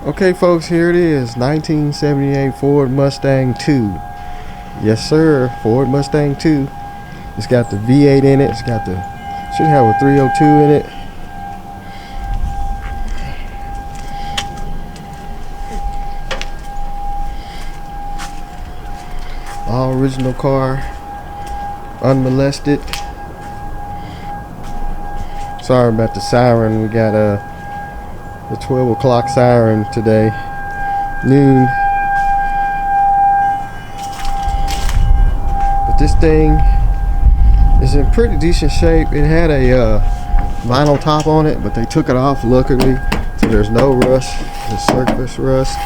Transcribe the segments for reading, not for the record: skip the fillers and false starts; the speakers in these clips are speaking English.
Okay folks, here it is, 1978 Ford Mustang 2. Yes sir, Ford Mustang 2. It's got the V8 in it, should have a 302 in it. All original car, unmolested. Sorry about the siren, we got the 12 o'clock siren today, noon. But this thing is in pretty decent shape. It had a vinyl top on it, but they took it off luckily, so there's no rust, the surface rust.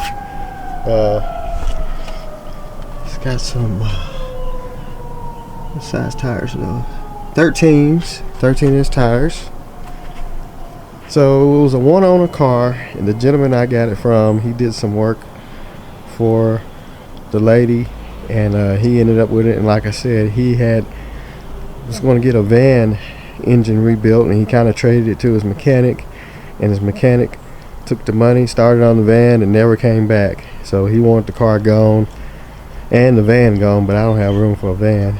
It's got some what size tires though? 13-inch tires. So it was a one-owner car, and the gentleman I got it from, he did some work for the lady, and he ended up with it. And like I said, he was going to get a van engine rebuilt, and he kind of traded it to his mechanic, and his mechanic took the money, started on the van, and never came back. So he wanted the car gone and the van gone, but I don't have room for a van.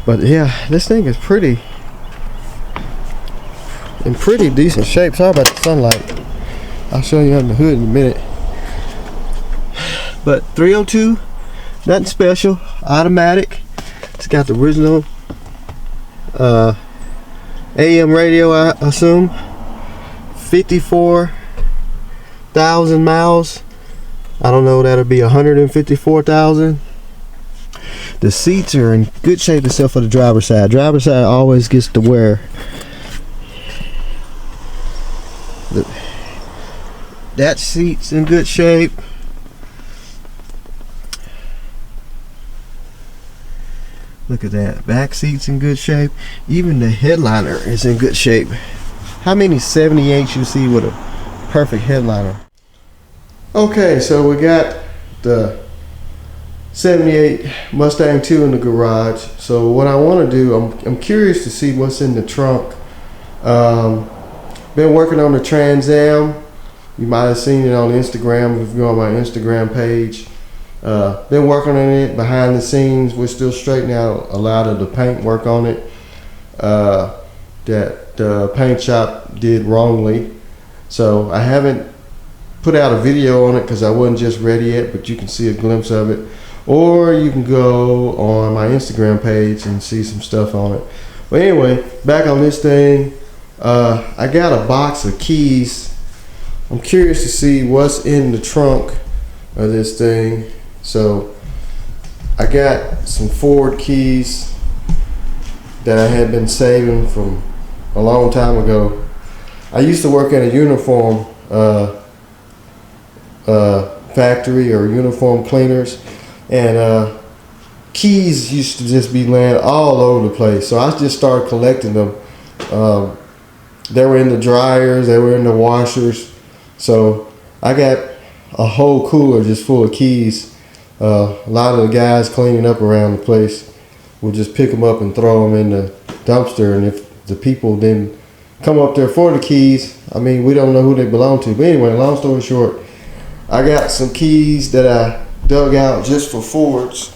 But yeah, this thing is in pretty decent shape. Sorry about the sunlight. I'll show you under the hood in a minute. But 302, nothing special, automatic. It's got the original AM radio, I assume. 54,000 miles. I don't know, that'll be 154,000. The seats are in good shape except for the driver's side. Driver's side always gets the wear. That seat's in good shape. Look at that. Back seat's in good shape. Even the headliner is in good shape. How many 78s you see with a perfect headliner? Okay, so we got the 78 Mustang 2 in the garage. So what I want to do, I'm curious to see what's in the trunk. Been working on the Trans Am. You might have seen it on Instagram if you go on my Instagram page. Been working on it behind the scenes. We're still straightening out a lot of the paint work on it that the paint shop did wrongly. So I haven't put out a video on it because I wasn't just ready yet, but you can see a glimpse of it. Or you can go on my Instagram page and see some stuff on it. But anyway, back on this thing, I got a box of keys. I'm curious to see what's in the trunk of this thing. So I got some Ford keys that I had been saving from a long time ago. I used to work at a uniform factory or uniform cleaners, and keys used to just be laying all over the place. So I just started collecting them. They were in the dryers, they were in the washers. So I got a whole cooler just full of keys. A lot of the guys cleaning up around the place would just pick them up and throw them in the dumpster. And if the people didn't come up there for the keys, I mean, we don't know who they belong to. But anyway, long story short, I got some keys that I dug out just for Fords.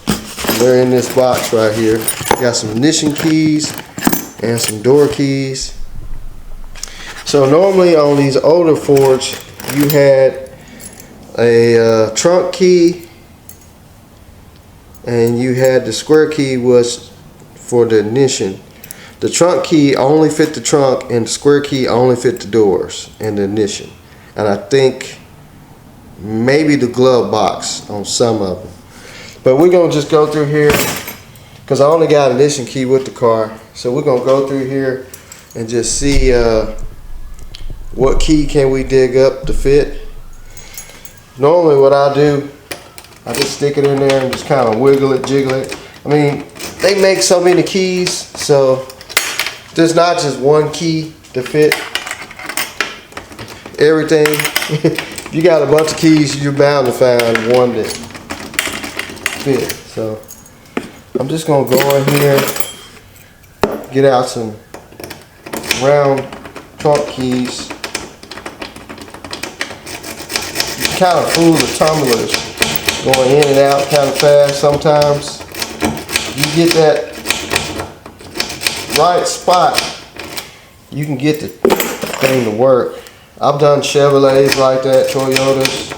They're in this box right here. Got some ignition keys and some door keys. So normally on these older Fords, you had a trunk key, and you had the square key was for the ignition. The trunk key only fit the trunk, and the square key only fit the doors and the ignition. And I think maybe the glove box on some of them. But we're gonna just go through here because I only got an ignition key with the car. So we're gonna go through here and just see what key can we dig up to fit. Normally what I do, I just stick it in there and just kind of wiggle it, jiggle it. I mean, they make so many keys, so there's not just one key to fit everything. If you got a bunch of keys, you're bound to find one that fit. So I'm just gonna go in here, get out some round trunk keys. kind of fool the tumblers going in and out kind of fast sometimes. You get that right spot, you can get the thing to work. I've done Chevrolets like that, Toyotas.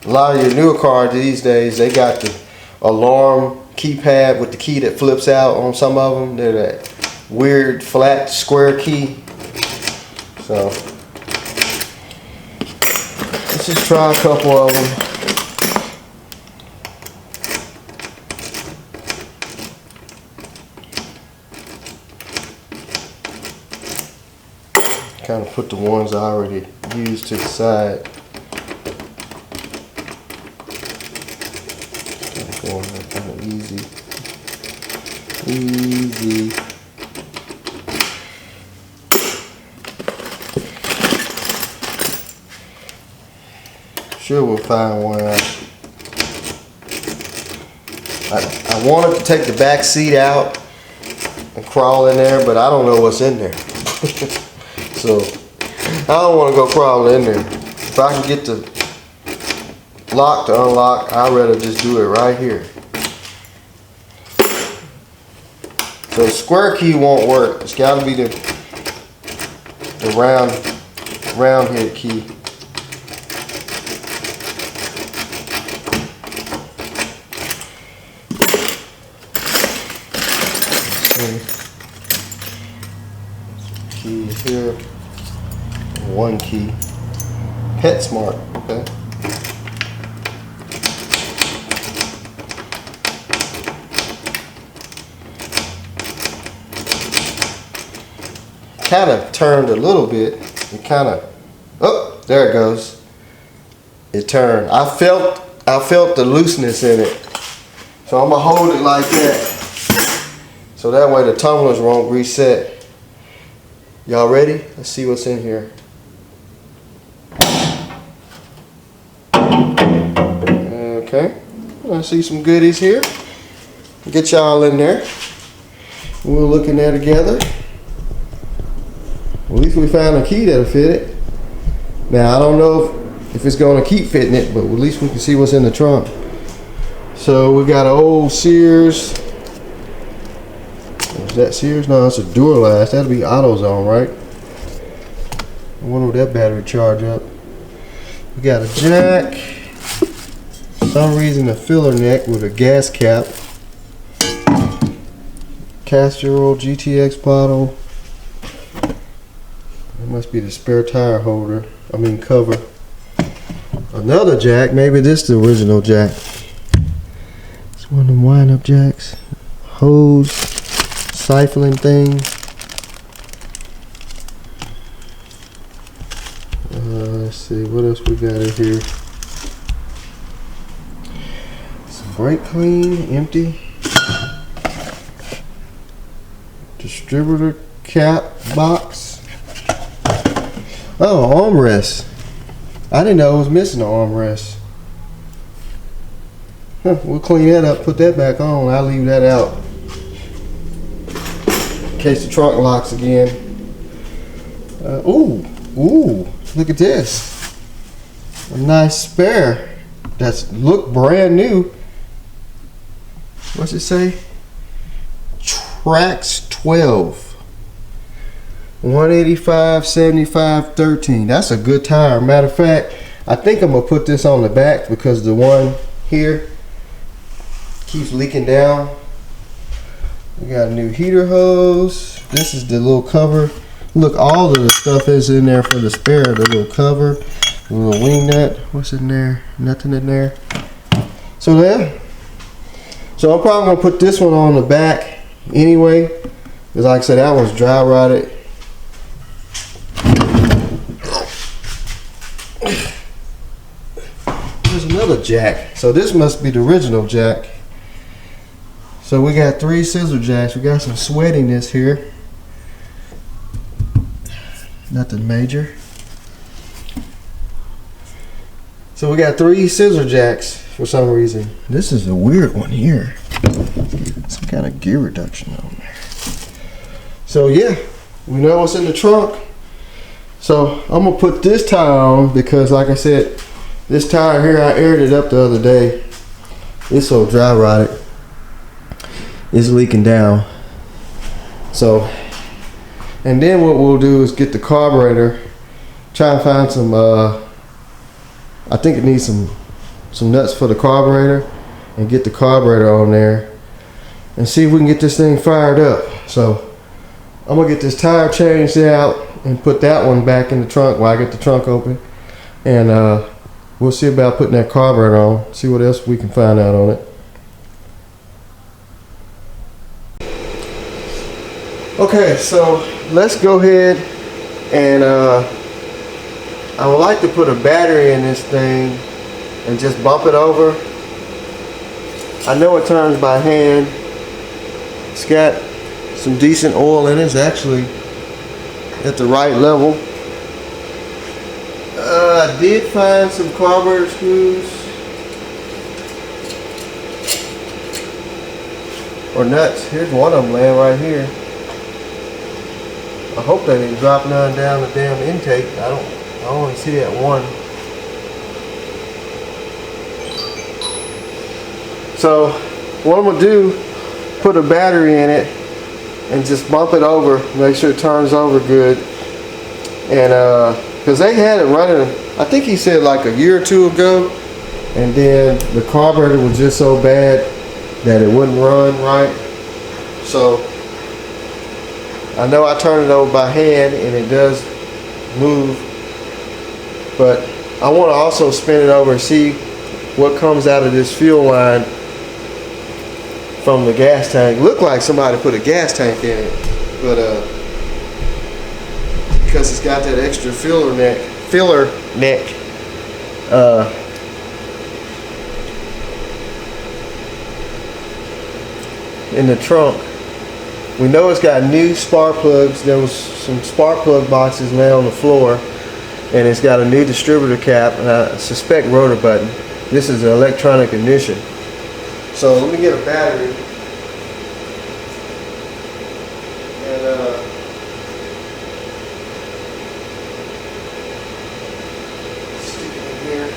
A lot of your newer cars these days, they got the alarm keypad with the key that flips out on some of them. They're that weird flat square key. So let's just try a couple of them. Kind of put the ones I already used to the side. Going kind of easy. Sure, we'll find one out. I wanted to take the back seat out and crawl in there, but I don't know what's in there. So I don't want to go crawling in there. If I can get the lock to unlock, I'd rather just do it right here. So the square key won't work. It's got to be the round head key. Keys here. One key. PetSmart. Okay. Kind of turned a little bit. It kind of, oh, there it goes. It turned. I felt the looseness in it. So I'm gonna hold it like that, so that way the tumblers won't reset. Y'all ready? Let's see what's in here. Okay, I see some goodies here. Get y'all in there. We'll look in there together. At least we found a key that'll fit it. Now I don't know if it's gonna keep fitting it, but at least we can see what's in the trunk. So we got an old Sears. Is that Sears? No, it's a Duralast. That'll be AutoZone, right? I wonder if that battery charge up. We got a jack. For some reason a filler neck with a gas cap. Castor oil GTX bottle. It must be the spare tire holder. I mean cover. Another jack. Maybe this is the original jack. It's one of them wind-up jacks. Hose. Siphoning thing. Let's see. What else we got in here? Some brake clean. Empty. Distributor cap box. Oh, armrest. I didn't know it was missing an armrest. Huh, we'll clean that up, put that back on. I'll leave that out in case the trunk locks again. Ooh, look at this. A nice spare. That's look brand new. What's it say? Trax 12. 185, 75, 13. That's a good tire. Matter of fact, I think I'm gonna put this on the back because the one here keeps leaking down. We got a new heater hose. This is the little cover. Look, all of the stuff is in there for the spare. The little cover, the little wing nut. What's in there? Nothing in there. So there. So I'm probably gonna put this one on the back anyway, because like I said, that one's dry rotted. There's another jack. So this must be the original jack. So we got 3 scissor jacks. We got some sweatiness here. Nothing major. So we got 3 scissor jacks for some reason. This is a weird one here. Some kind of gear reduction on there. So yeah, we know what's in the trunk. So I'm gonna put this tire on because, like I said, this tire here, I aired it up the other day. It's so dry rotted. It's leaking down. So, and then what we'll do is get the carburetor, try and find some, I think it needs some nuts for the carburetor, and get the carburetor on there and see if we can get this thing fired up. So I'm gonna get this tire changed out and put that one back in the trunk while I get the trunk open, and we'll see about putting that carburetor on, see what else we can find out on it. Okay, so let's go ahead and I would like to put a battery in this thing and just bump it over. I know it turns by hand. It's got some decent oil in it. It's actually at the right level. I did find some carburetor screws or nuts. Here's one of them laying right here. I hope they didn't drop none down the damn intake. I only see that one. So what I'm gonna do, put a battery in it and just bump it over, make sure it turns over good. And because they had it running, I think he said like a year or two ago, and then the carburetor was just so bad that it wouldn't run right. So I know I turn it over by hand and it does move, but I want to also spin it over and see what comes out of this fuel line from the gas tank. Looked like somebody put a gas tank in it, but because it's got that extra filler neck in the trunk. We know it's got new spark plugs. There was some spark plug boxes now on the floor, and it's got a new distributor cap, and I suspect rotor button. This is an electronic ignition. So let me get a battery and stick it in here.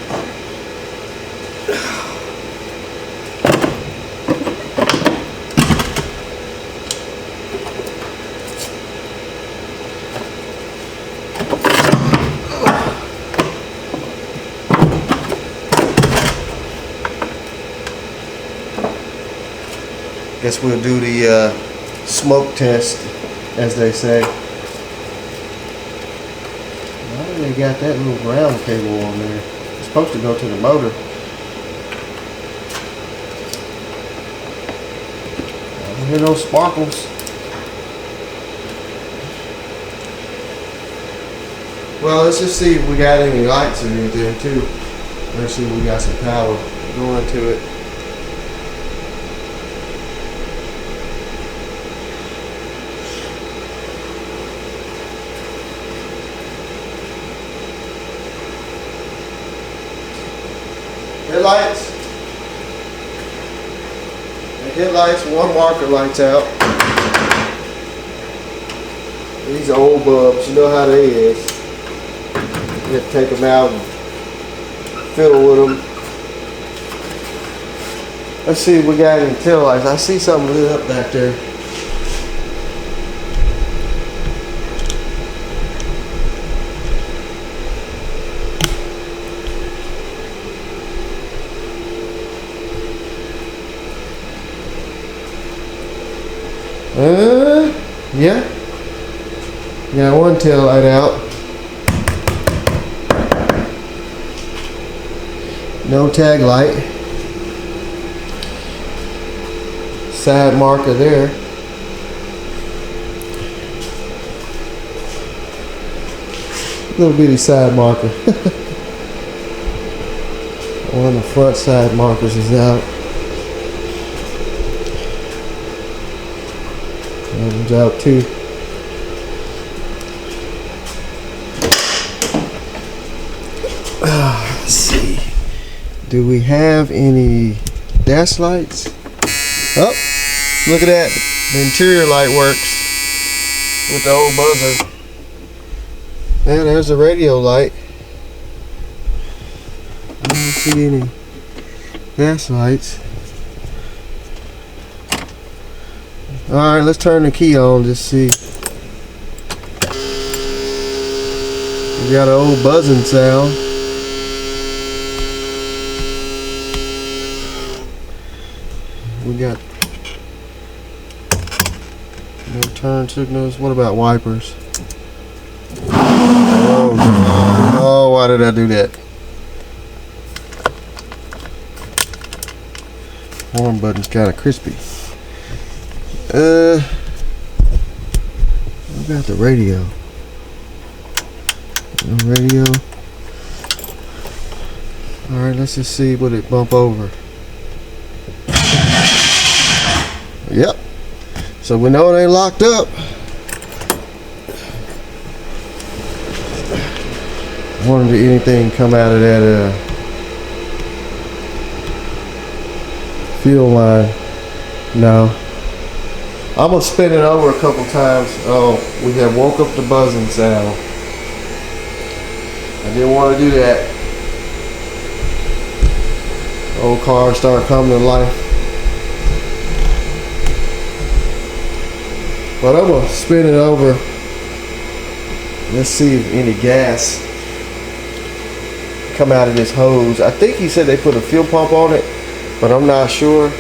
Guess we'll do the smoke test, as they say. Why do they got that little ground cable on there? It's supposed to go to the motor. I don't hear no sparkles. Well, let's just see if we got any lights or anything too. Let's see if we got some power going to it. Headlights. The headlights, one marker lights out. These are old bulbs, you know how they is. You have to take them out and fiddle with them. Let's see if we got any tail lights. I see something lit up back there. Yeah. Got one tail light out. No tag light. Side marker there. Little bitty side marker. One of the front side markers is out. That one's out too. Let's see. Do we have any dash lights? Oh, look at that. The interior light works. with the old buzzer. And there's the radio light. I don't see any gas lights. Alright, let's turn the key on, just see. We got an old buzzing sound. We got no turn signals. What about wipers? Oh, why did I do that? Horn button's kind of crispy. What about the radio? No radio. Alright, let's just see what it bump over. Yep. So we know it ain't locked up. Wonder if anything come out of that fuel line. No. I'm gonna spin it over a couple times. Oh, we have woke up the buzzing sound. I didn't want to do that. Old car start coming to life. But I'm gonna spin it over. Let's see if any gas come out of this hose. I think he said they put a fuel pump on it, but I'm not sure.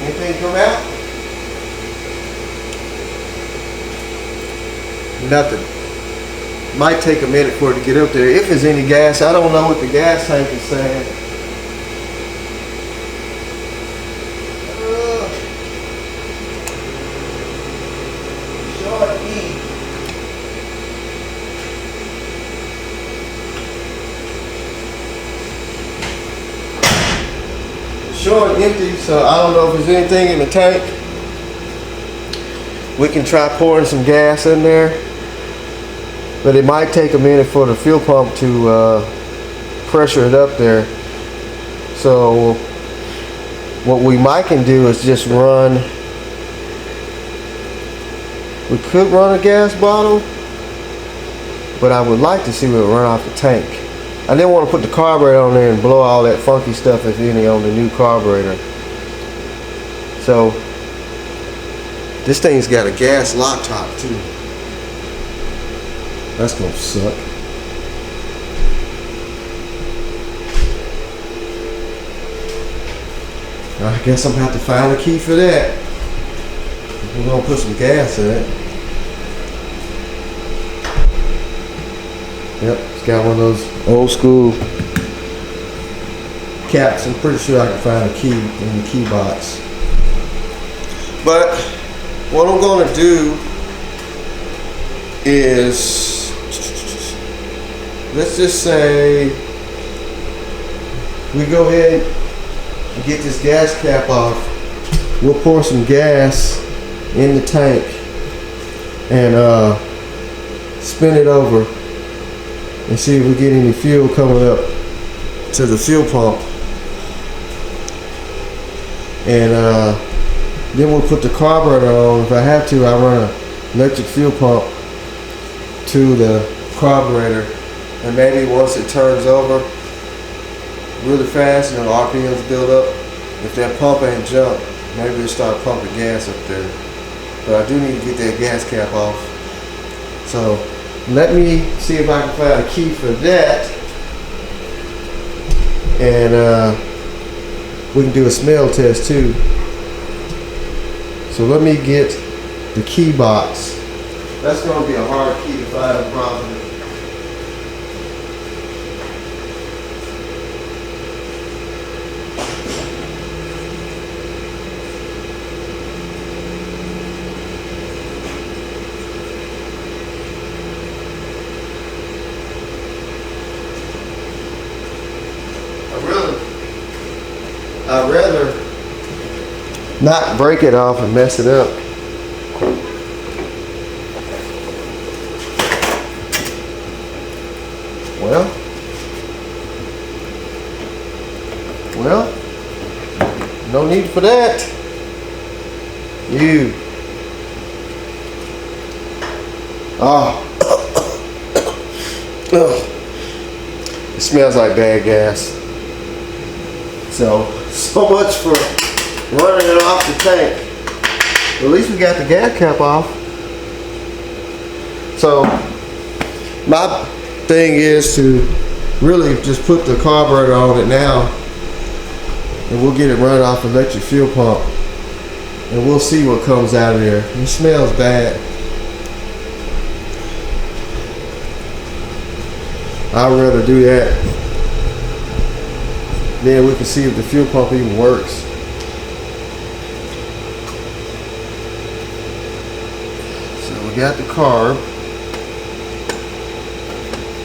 Anything come out? Nothing. Might take a minute for it to get up there. If there's any gas, I don't know what the gas tank is saying. Short E. Short and empty, so I don't know if there's anything in the tank. We can try pouring some gas in there. But it might take a minute for the fuel pump to pressure it up there. So what we might can do is just run. We could run a gas bottle, but I would like to see it run off the tank. I didn't want to put the carburetor on there and blow all that funky stuff, if any, on the new carburetor. So this thing's got a gas lock top too. That's gonna suck. I guess I'm gonna have to find a key for that. We're gonna put some gas in it. Yep, it's got one of those old school caps. I'm pretty sure I can find a key in the key box. But what I'm gonna do is, let's just say we go ahead and get this gas cap off. We'll pour some gas in the tank and spin it over and see if we get any fuel coming up to the fuel pump. And then we'll put the carburetor on. If I have to, I'll run an electric fuel pump to the carburetor. And maybe once it turns over really fast and the RPMs build up, if that pump ain't jumped, maybe we'll start pumping gas up there. But I do need to get that gas cap off. So let me see if I can find a key for that. And we can do a smell test too. So let me get the key box. That's going to be a hard key to find probably. I'd rather not break it off and mess it up. Well, no need for that. You. Oh. It smells like bad gas. So much for running it off the tank. At least we got the gas cap off. So my thing is to really just put the carburetor on it now, and we'll get it run off electric fuel pump, and we'll see what comes out of there. It smells bad. I'd rather do that. Then we can see if the fuel pump even works. So we got the carb.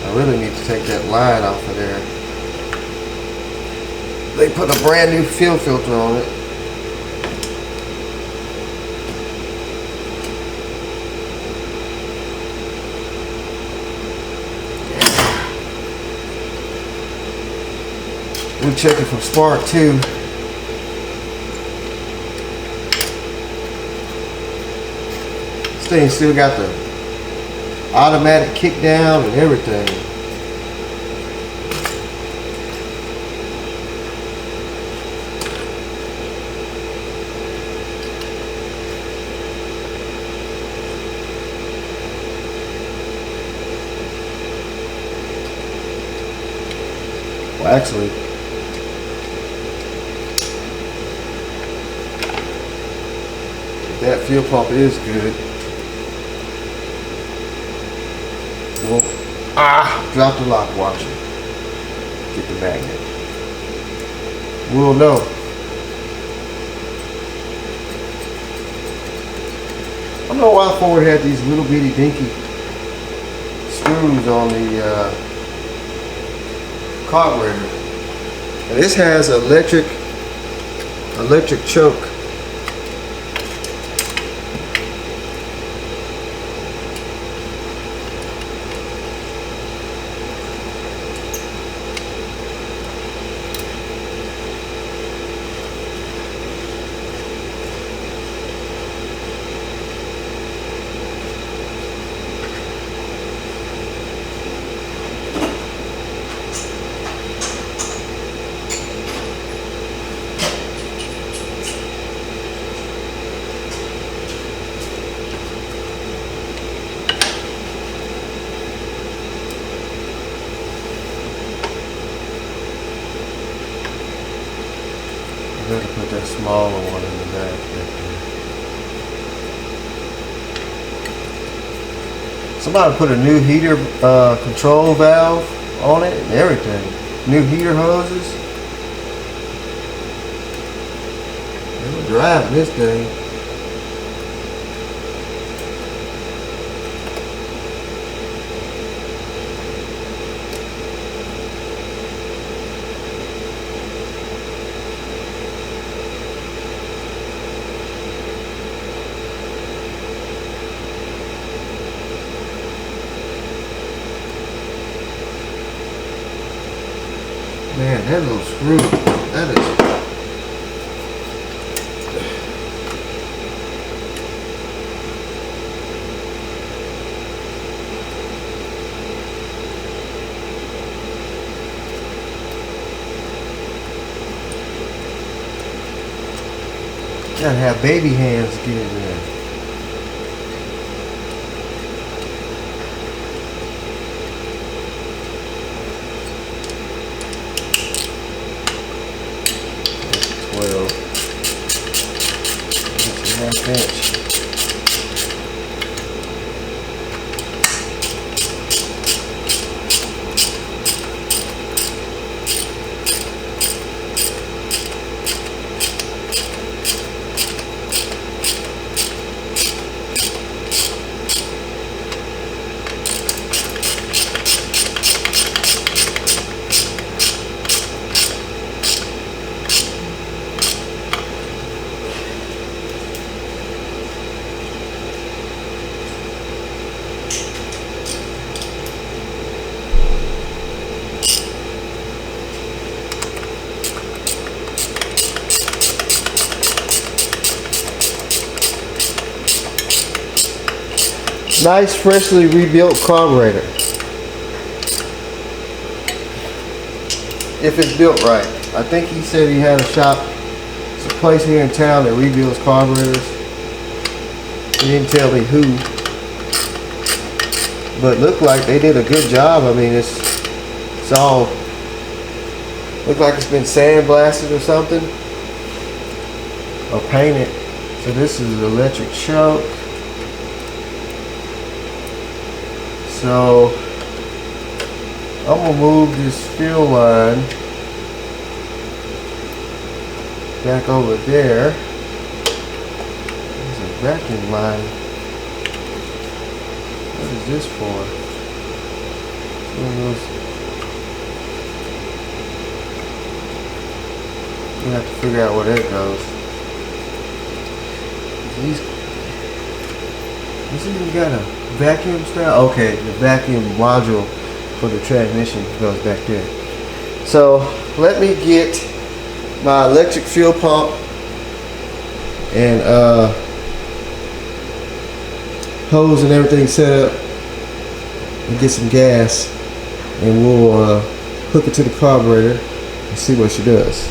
I really need to take that line off of there. They put a brand new fuel filter on it. We check it from spark too. This thing still got the automatic kick down and everything. Well, actually, that fuel pump is good. Well, drop the lock washer. Get the magnet. We'll know. I don't know why Ford had these little bitty dinky screws on the carburetor. And this has electric choke. I gotta put that smaller one in the back there. Somebody put a new heater control valve on it and everything. New heater hoses. They were driving this thing. Man, that little screw, that is... Gotta have baby hands to get in there. Inch. Nice, freshly rebuilt carburetor. If it's built right. I think he said he had a shop. It's a place here in town that rebuilds carburetors. He didn't tell me who. But looked like they did a good job. I mean, it's all looked like it's been sandblasted or something. Or painted. So this is electric choke. So I'm gonna move this fuel line back over there. There's a vacuum line. What is this for? We have to figure out where that goes. This even got a vacuum style? Okay, the vacuum module for the transmission goes back there. So let me get my electric fuel pump and hose and everything set up and get some gas, and we'll hook it to the carburetor and see what she does.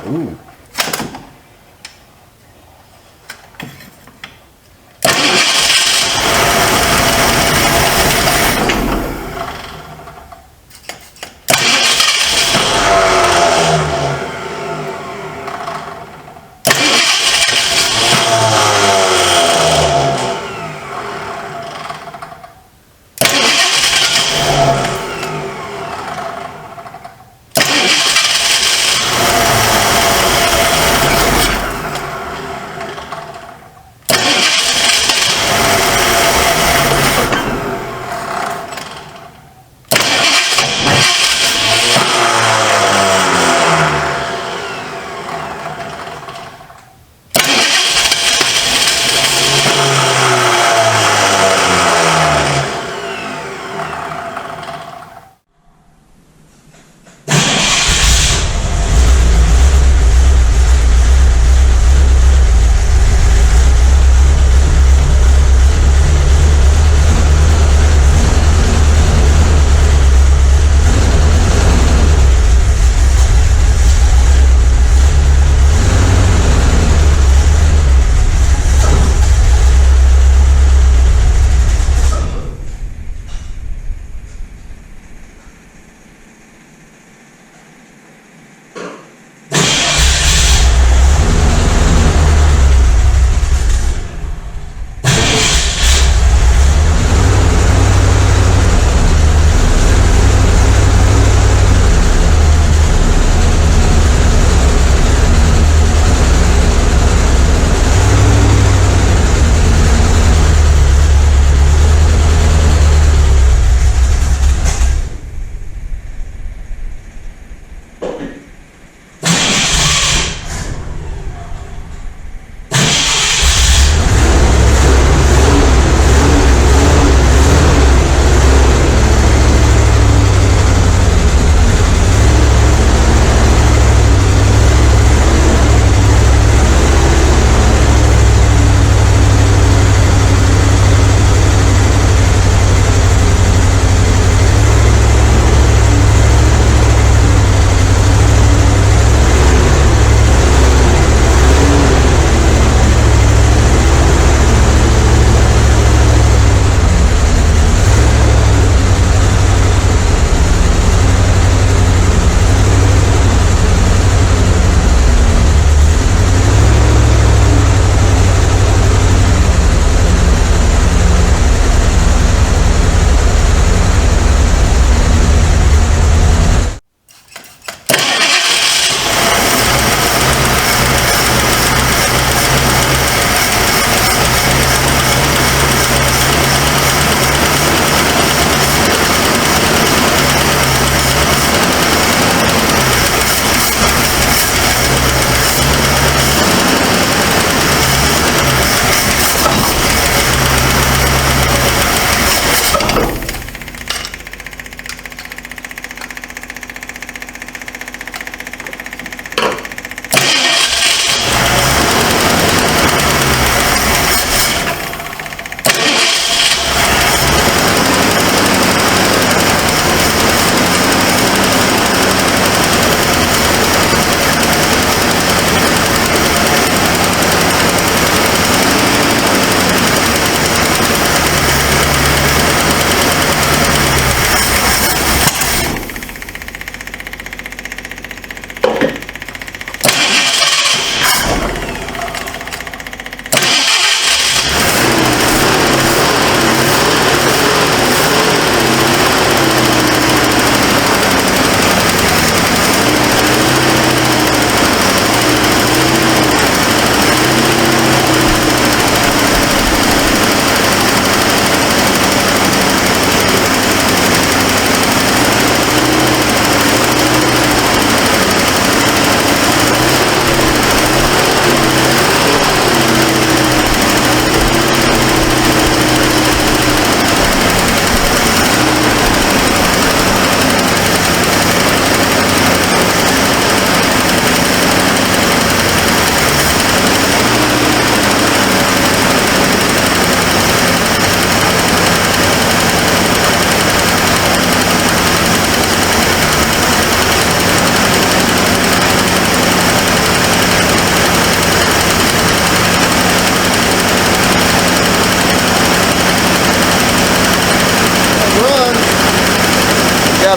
Ooh.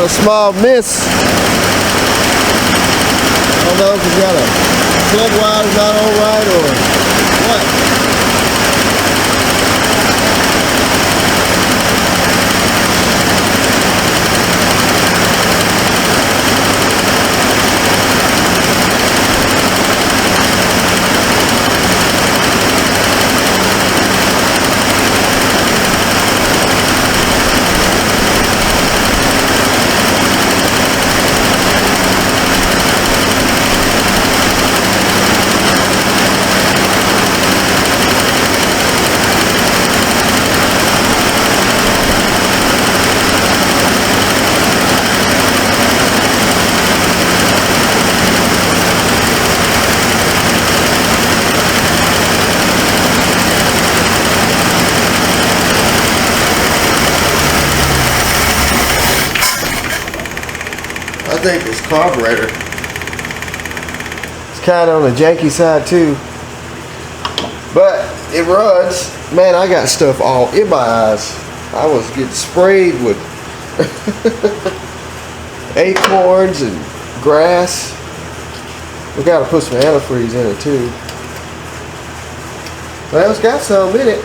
got a small miss. I don't know if it's got a plug wire's not on right or what. I think this carburetor is kind of on the janky side too, but it runs. Man, I got stuff all in my eyes. I was getting sprayed with acorns and grass. We got to put some antifreeze in it too. Well, it's got some in it.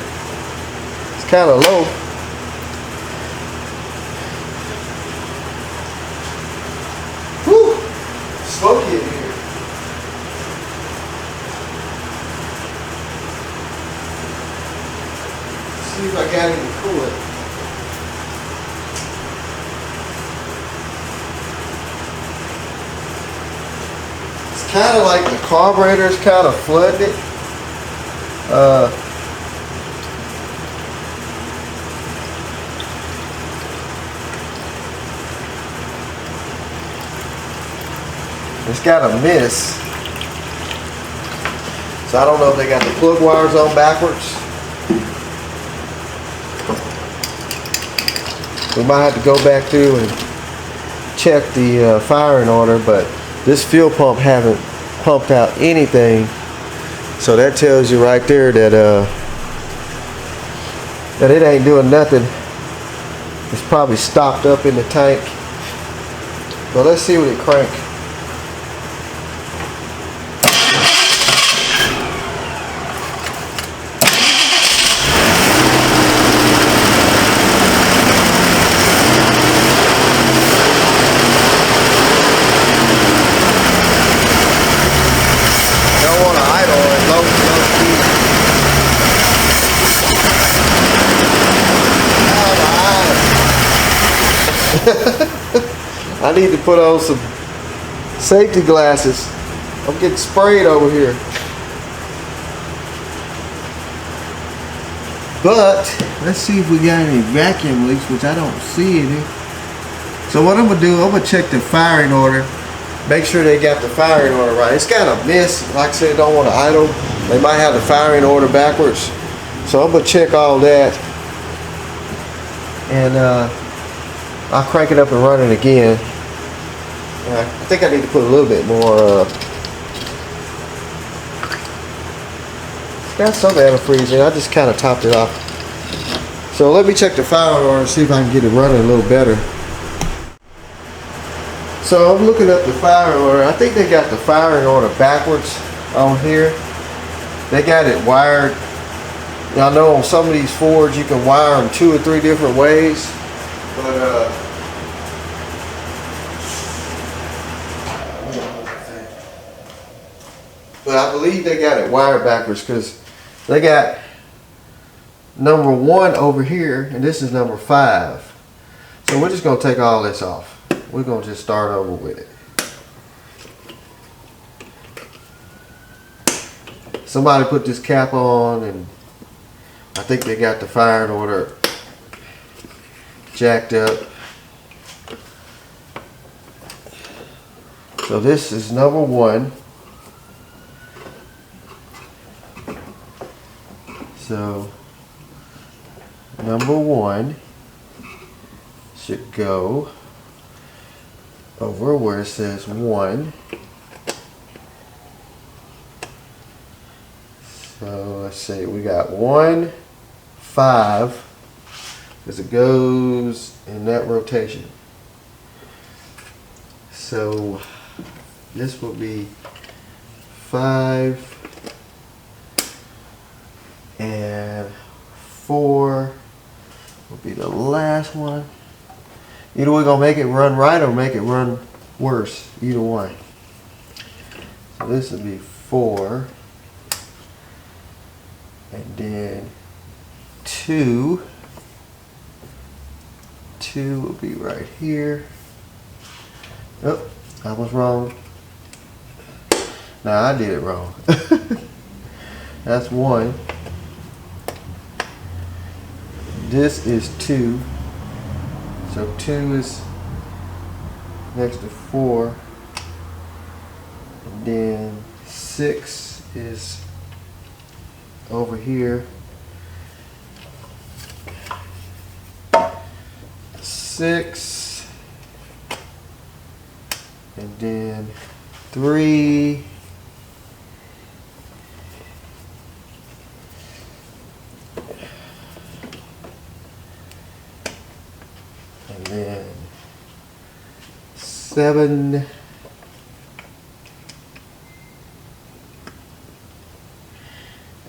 It's kind of low. Smoky in here. See if I got any coolant. It's kind of like the carburetor is kind of flooding it. It's got a miss, so I don't know if they got the plug wires on backwards. We might have to go back through and check the firing order, but this fuel pump haven't pumped out anything, so that tells you right there that that it ain't doing nothing. It's probably stopped up in the tank, but let's see what it crank. I need to put on some safety glasses. I'm getting sprayed over here. But let's see if we got any vacuum leaks, which I don't see any. So what I'm gonna do, I'm gonna check the firing order, make sure they got the firing order right. It's got a miss, like I said, don't want to idle. They might have the firing order backwards. So I'm gonna check all that, and I'll crank it up and run it again. I think I need to put a little bit more. It's got some antifreeze in it. I just kind of topped it off. So let me check the firing order and see if I can get it running a little better. So I'm looking at the firing order. I think they got the firing order backwards on here. They got it wired. Now I know on some of these Fords you can wire them 2 or 3 different ways, but I believe they got it wired backwards, because they got number 1 over here and this is number 5. So we're just going to take all this off. We're going to just start over with it. Somebody put this cap on, and I think they got the firing order jacked up. So this is number 1. So number 1 should go over where it says 1. So let's see, we got 1, 5, because it goes in that rotation. So this will be 5 and 4 will be the last one. Either we're gonna make it run right or make it run worse. Either one. So this will be 4, and then 2. 2 will be right here. Oh, I was wrong. Nah, I did it wrong. That's 1. This is 2. So 2 is next to 4. And then 6 is over here. 6. And then 3. And then 7.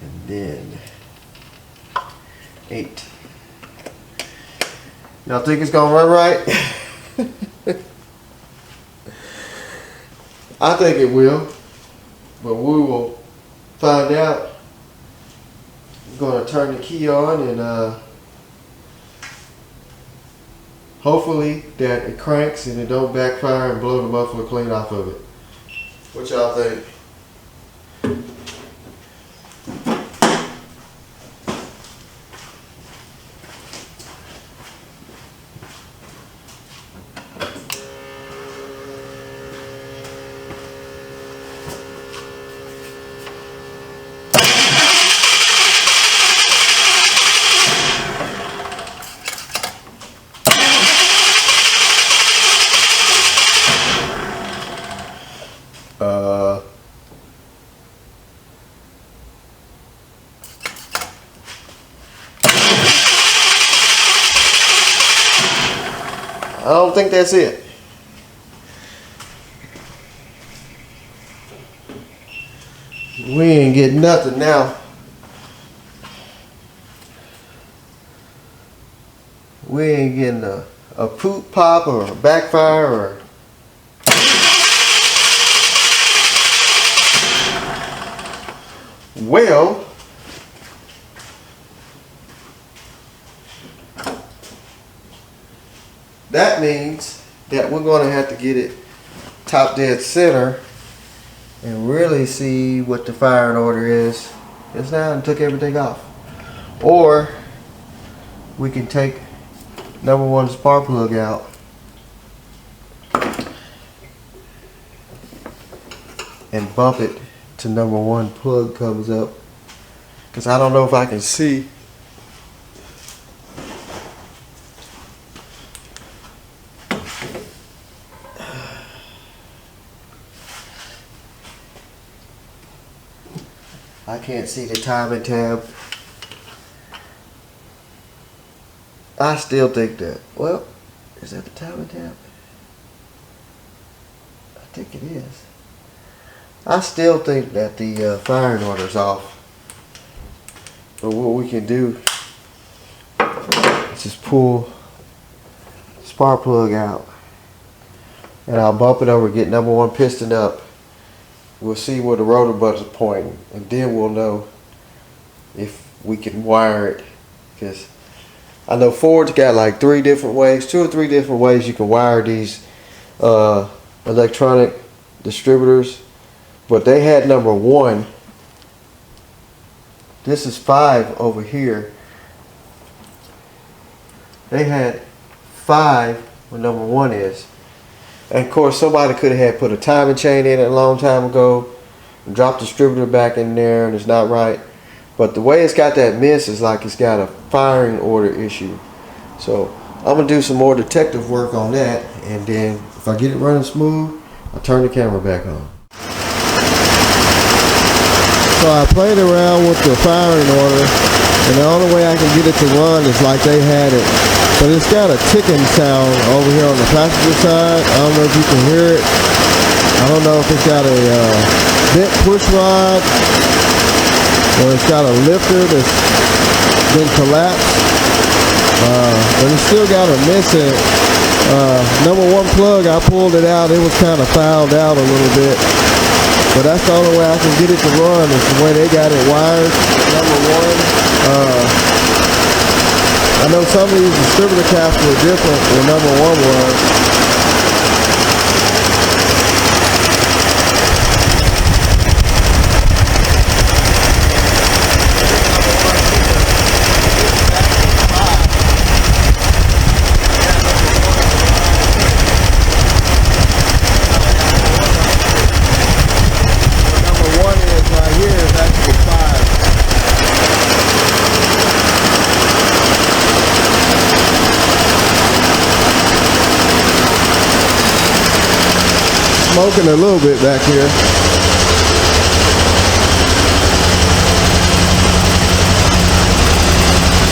And then 8. Y'all think it's gonna run right? I think it will, but we will find out. I'm gonna turn the key on and hopefully that it cranks and it don't backfire and blow the muffler clean off of it. What y'all think? I don't think that's it. We ain't getting nothing now. We ain't getting a poop pop or a backfire or well, that means that we're going to have to get it top dead center and really see what the firing order is. Just now and took everything off. Or we can take number 1 spark plug out and bump it to number 1 plug comes up. Because I don't know if I can see. I can't see the timing tab. I still think that, well, is that the timing tab? I think it is. I still think that the firing order is off. But what we can do is just pull the spark plug out. And I'll bump it over, get number 1 piston up. We'll see where the rotor buttons are pointing, and then we'll know if we can wire it. Because I know Ford's got like 3 different ways, 2 or 3 different ways you can wire these electronic distributors. But they had number 1. This is 5 over here. They had 5 where number 1 is. And of course somebody could have had put a timing chain in it a long time ago and dropped the distributor back in there and it's not right. But the way it's got that miss is like it's got a firing order issue. So I'm going to do some more detective work on that, and then if I get it running smooth, I'll turn the camera back on. So I played around with the firing order, and the only way I can get it to run is like they had it but it's got a ticking sound over here on the passenger side. I don't know if you can hear it. I don't know if it's got a bent push rod or it's got a lifter that's been collapsed, but it's still got a miss in it. Number one plug, I pulled it out. It was kind of fouled out a little bit, but that's the only way I can get it to run is the way they got it wired. Number one, I know some of these distributor caps were different than number one was. Smoking a little bit back here.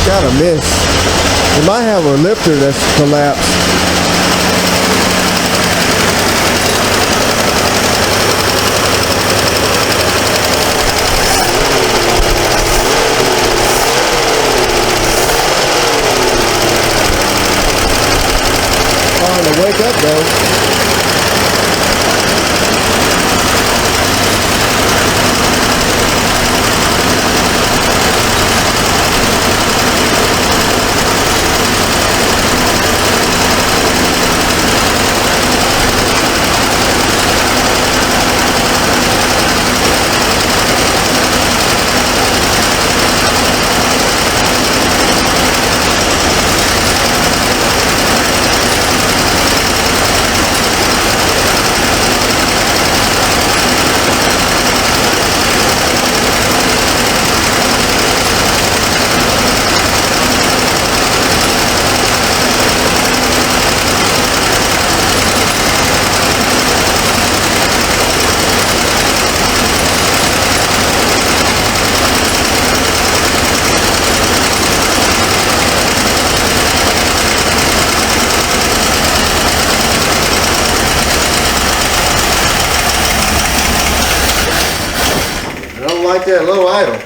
Got a miss. It might have a lifter that's collapsed. Starting to wake up though. Like that low idle.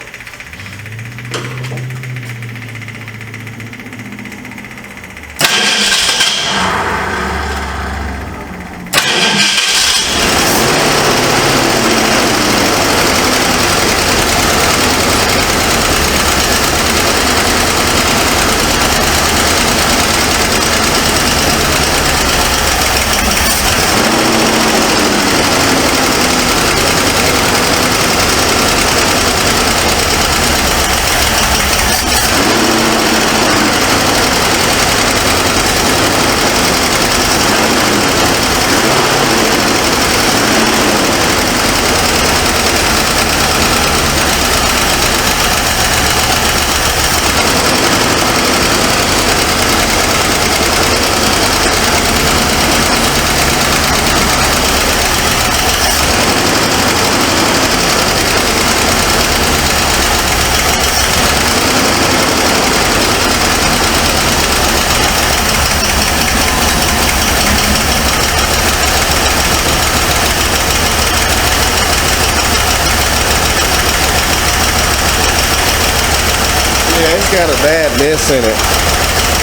Yeah, it's got a bad miss in it.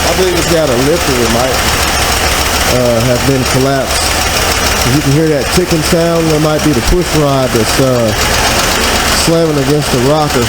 I believe it's got a lifter that might have been collapsed. You can hear that ticking sound. That might be the push rod that's slamming against the rocker.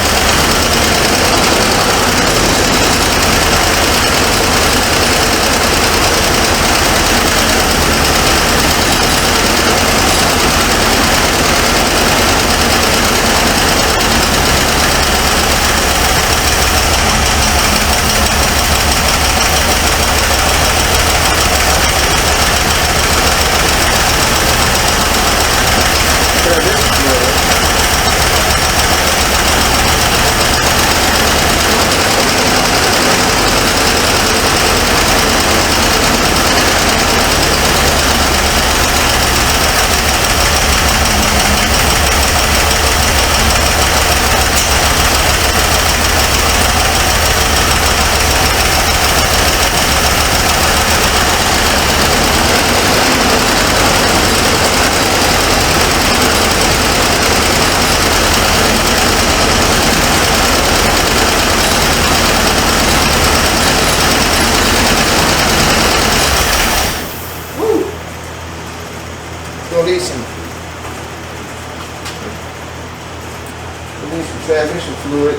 need some transmission fluid.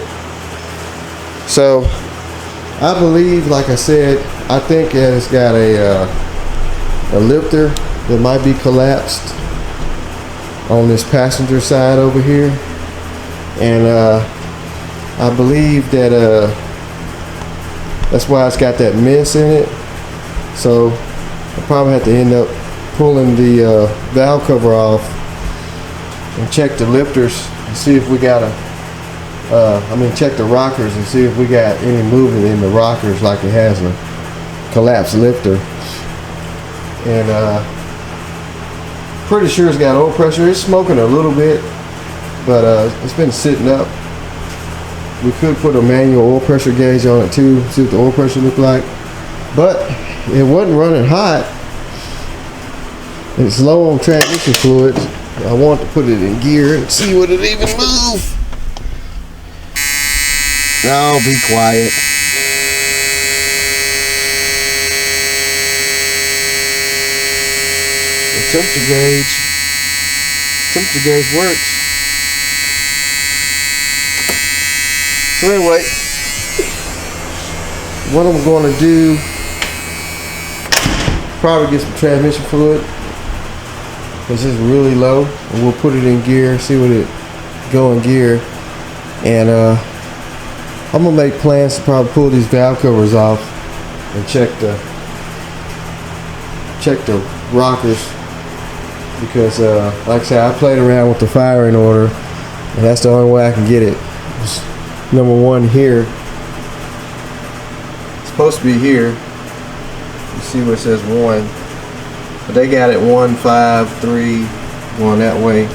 So I believe, like I said, I think it's got a lifter that might be collapsed on this passenger side over here, and I believe that that's why it's got that mess in it. So I probably have to end up pulling the valve cover off and check the lifters and see if we got check the rockers and see if we got any movement in the rockers, like it has a collapsed lifter. And pretty sure it's got oil pressure. It's smoking a little bit, but it's been sitting up. We could put a manual oil pressure gauge on it too, see what the oil pressure looked like. But it wasn't running hot. It's low on transmission fluid. I want to put it in gear and see would it even move. Oh, be quiet. The temperature gauge works. So anyway, what I'm going to do, probably get some transmission fluid, because it's really low, and we'll put it in gear, see what it go in gear, and I'm gonna make plans to probably pull these valve covers off and check the rockers, because like I said, I played around with the firing order, and that's the only way I can get it. It's number one here. It's supposed to be here. You see where it says 1. But they got it 1, 5, 3, going that way.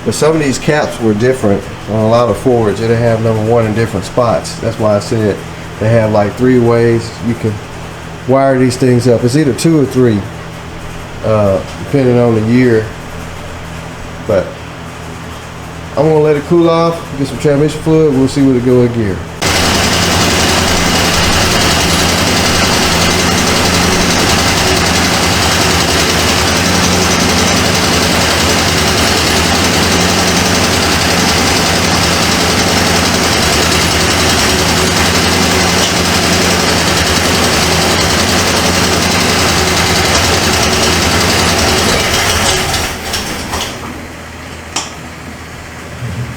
But some of these caps were different on a lot of Fords. It'll have number 1 in different spots. That's why I said they have like 3 ways you can wire these things up. It's either 2 or 3, depending on the year. But I'm gonna let it cool off, get some transmission fluid. We'll see what it go in gear.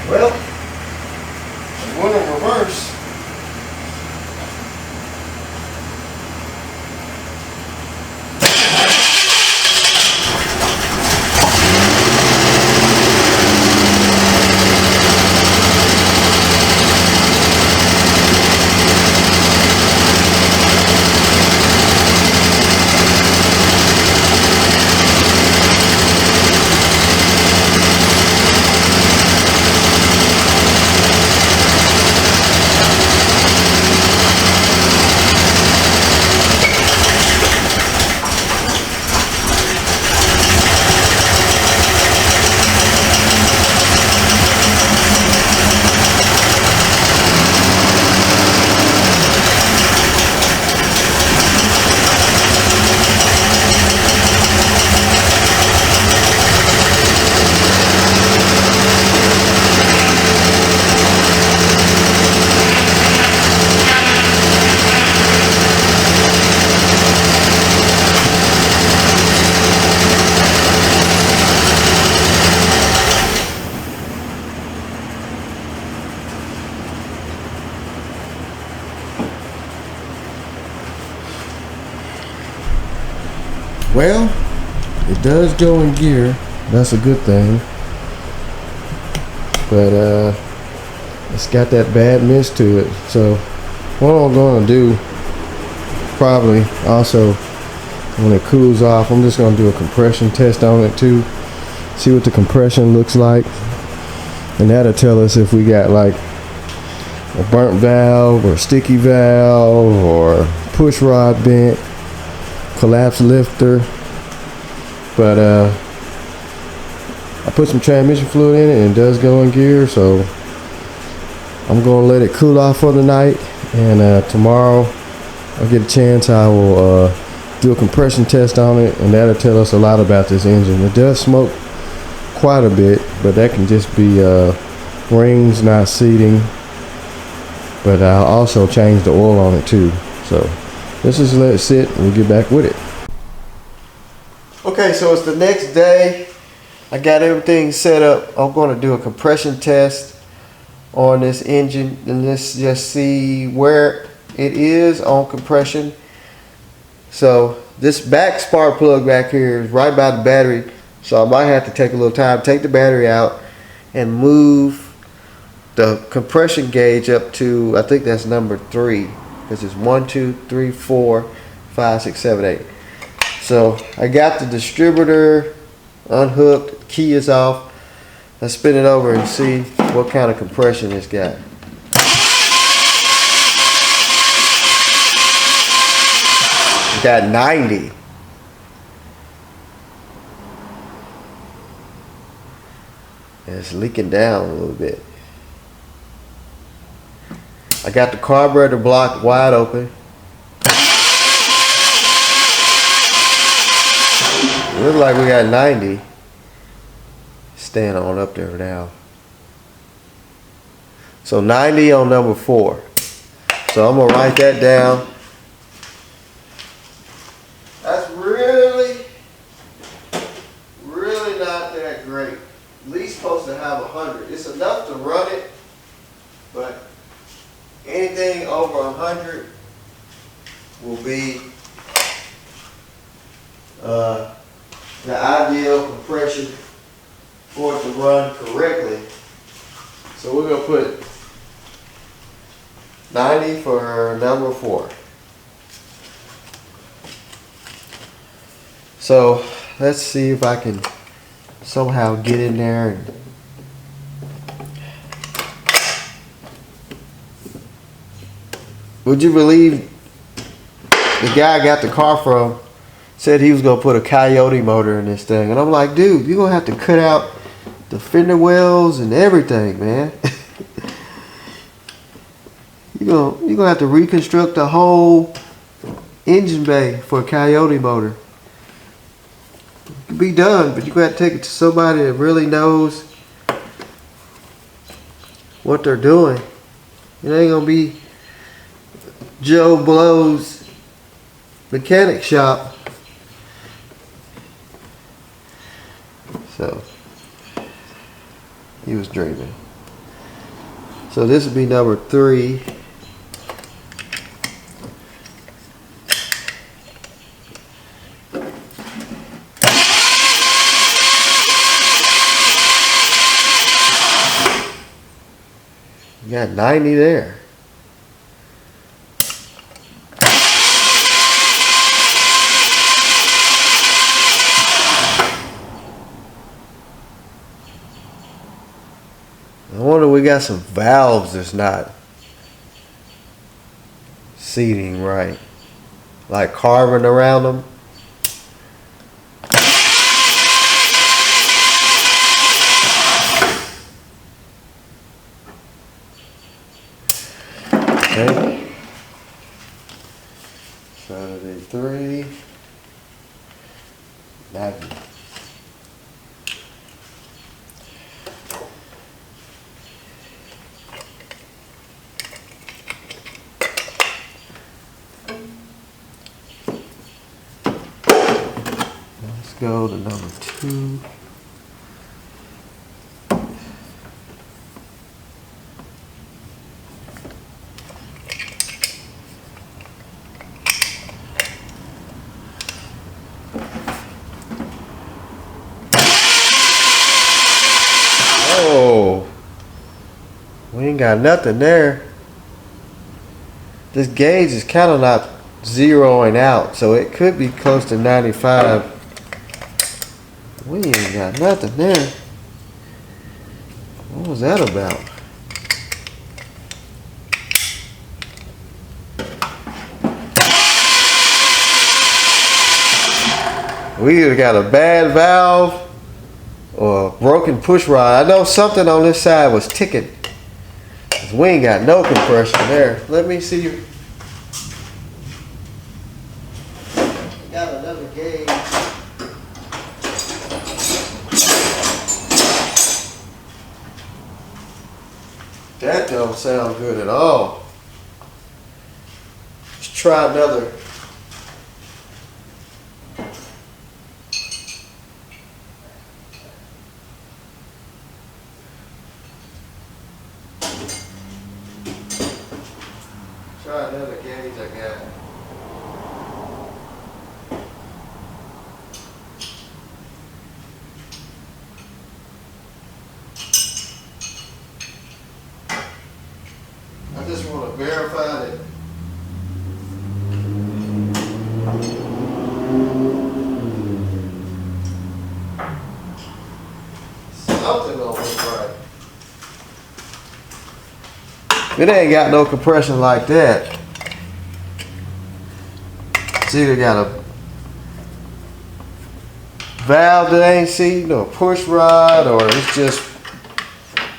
Well, I'm going to reverse. Well, it does go in gear. That's a good thing. But it's got that bad mist to it. So what I'm going to do, probably also when it cools off, I'm just going to do a compression test on it too. See what the compression looks like. And that'll tell us if we got like a burnt valve or sticky valve or push rod bent, collapsed lifter. But I put some transmission fluid in it and it does go in gear, so I'm gonna let it cool off for the night, and tomorrow I'll get a chance, I will do a compression test on it, and that'll tell us a lot about this engine. It does smoke quite a bit, but that can just be Springs not seating, but I'll also change the oil on it too. So let's just let it sit and we'll get back with it. Okay, so it's the next day. I got everything set up. I'm going to do a compression test on this engine and let's just see where it is on compression. So this back spark plug back here is right by the battery, so I might have to take a little time, take the battery out and move the compression gauge up to, I think that's number 3, because it's 1, 2, 3, 4, 5, 6, 7, 8. So I got the distributor unhooked, key is off. Let's spin it over and see what kind of compression it's got. It's got 90. And it's leaking down a little bit. I got the carburetor block wide open. Looks like we got 90. Staying on up there now. So 90 on number 4. So I'm gonna write that down. That's really not that great. At least supposed to have 100. It's enough to run it, but anything over 100 will be the ideal compression for it to run correctly. So we're going to put 90 for number 4. So let's see if I can somehow get in there and would you believe the guy I got the car from said he was going to put a Coyote motor in this thing. And I'm like, dude, you're going to have to cut out the fender wells and everything, man. You're going to have to reconstruct the whole engine bay for a Coyote motor. It can be done, but you're going to have to take it to somebody that really knows what they're doing. It ain't going to be Joe Blow's mechanic shop. So he was dreaming. So this would be number 3. You got 90 there. I wonder we got some valves that's not seating right, like carving around them. Okay. Saturday 3. 90. Let's go to number 2. Oh, we ain't got nothing there. This gauge is kind of not zeroing out, so it could be close to 95. We ain't got nothing there. What was that about? We either got a bad valve or a broken push rod. I know something on this side was ticking. We ain't got no compression there. Let me see you. Got another gauge. That don't sound good at all. Let's try another. Try another gauge I got. I just want to verify that something don't look right. It ain't got no compression like that. It's either got a valve that ain't seating or a push rod, or it's just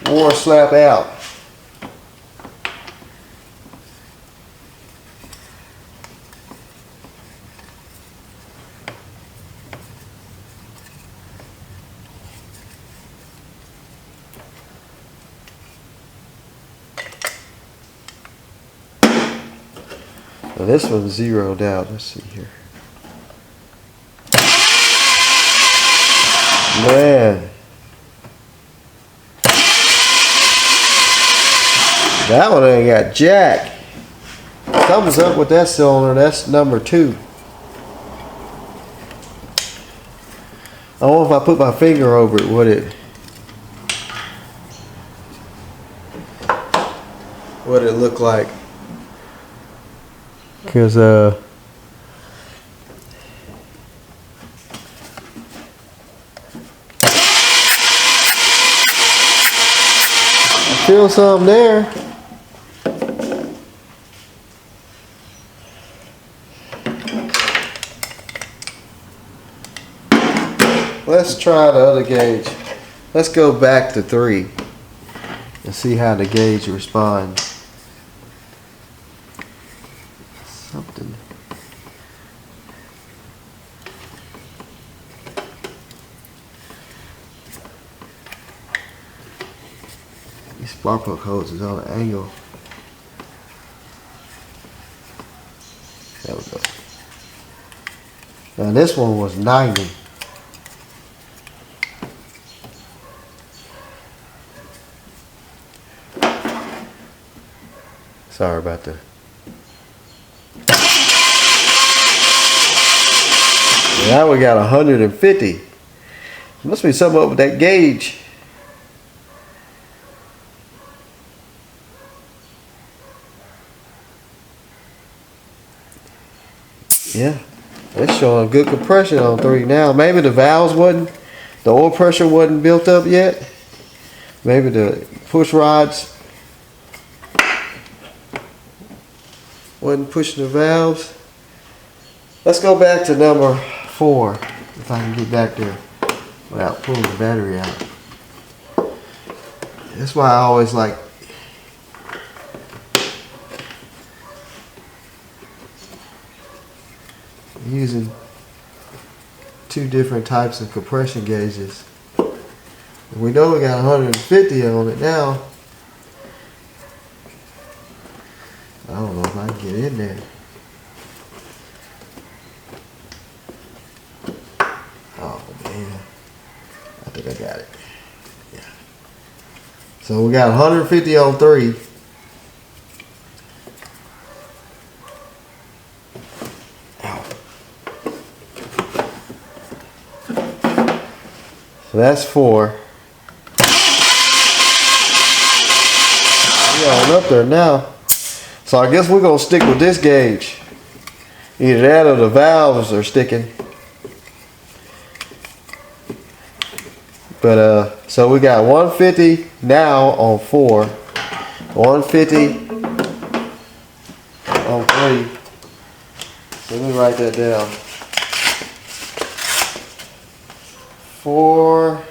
wore slap out. Now this one's zeroed out. Let's see here. Man. That one ain't got jack. Something's up with that cylinder. That's number 2. I don't know if I put my finger over it, would it look like? Because I feel something there. Let's try the other gauge. Let's go back to 3 and see how the gauge responds. Something. These spark plug holes is on an angle. There we go. Now this one was 90. Sorry about that. Now we got 150. Must be something up with that gauge. Yeah, it's showing good compression on 3 now. Maybe the valves wasn't, the oil pressure wasn't built up yet. Maybe the push rods wasn't pushing the valves. Let's go back to number 4, if I can get back there without pulling the battery out. That's why I always like using 2 different types of compression gauges. We know we got 150 on it now. I don't know if I can get in there. Oh man, I think I got it. Yeah. So we got 150 on 3. Ow. So that's 4. We're on up there now. So I guess we're gonna stick with this gauge. Either that or the valves are sticking. But so we got 150 now on 4, 150 on 3. So let me write that down. 4,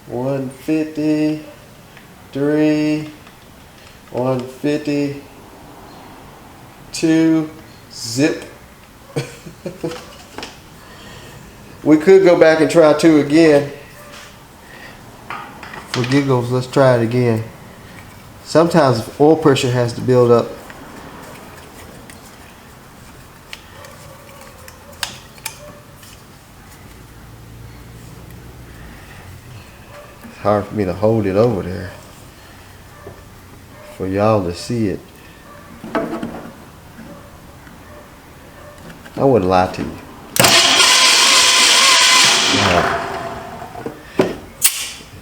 150, 3, 150, 2, zip. We could go back and try 2 again. For giggles, let's try it again. Sometimes oil pressure has to build up. It's hard for me to hold it over there for y'all to see it. I wouldn't lie to you.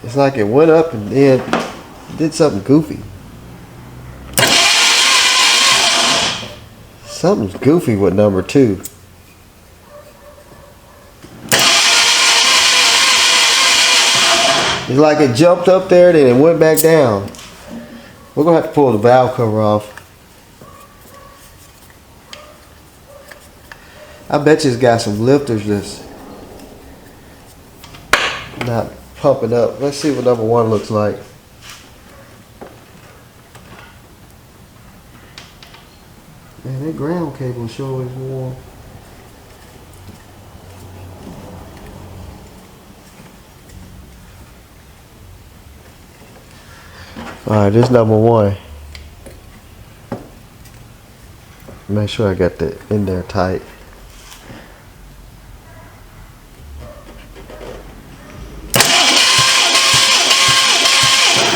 It's like it went up and then did something goofy. Something's goofy with number 2. It's like it jumped up there, then it went back down. We're gonna have to pull the valve cover off. I bet you it's got some lifters that's not pumping up. Let's see what number 1 looks like. Man, that ground cable sure is warm. Alright, this number 1. Make sure I got that in there tight.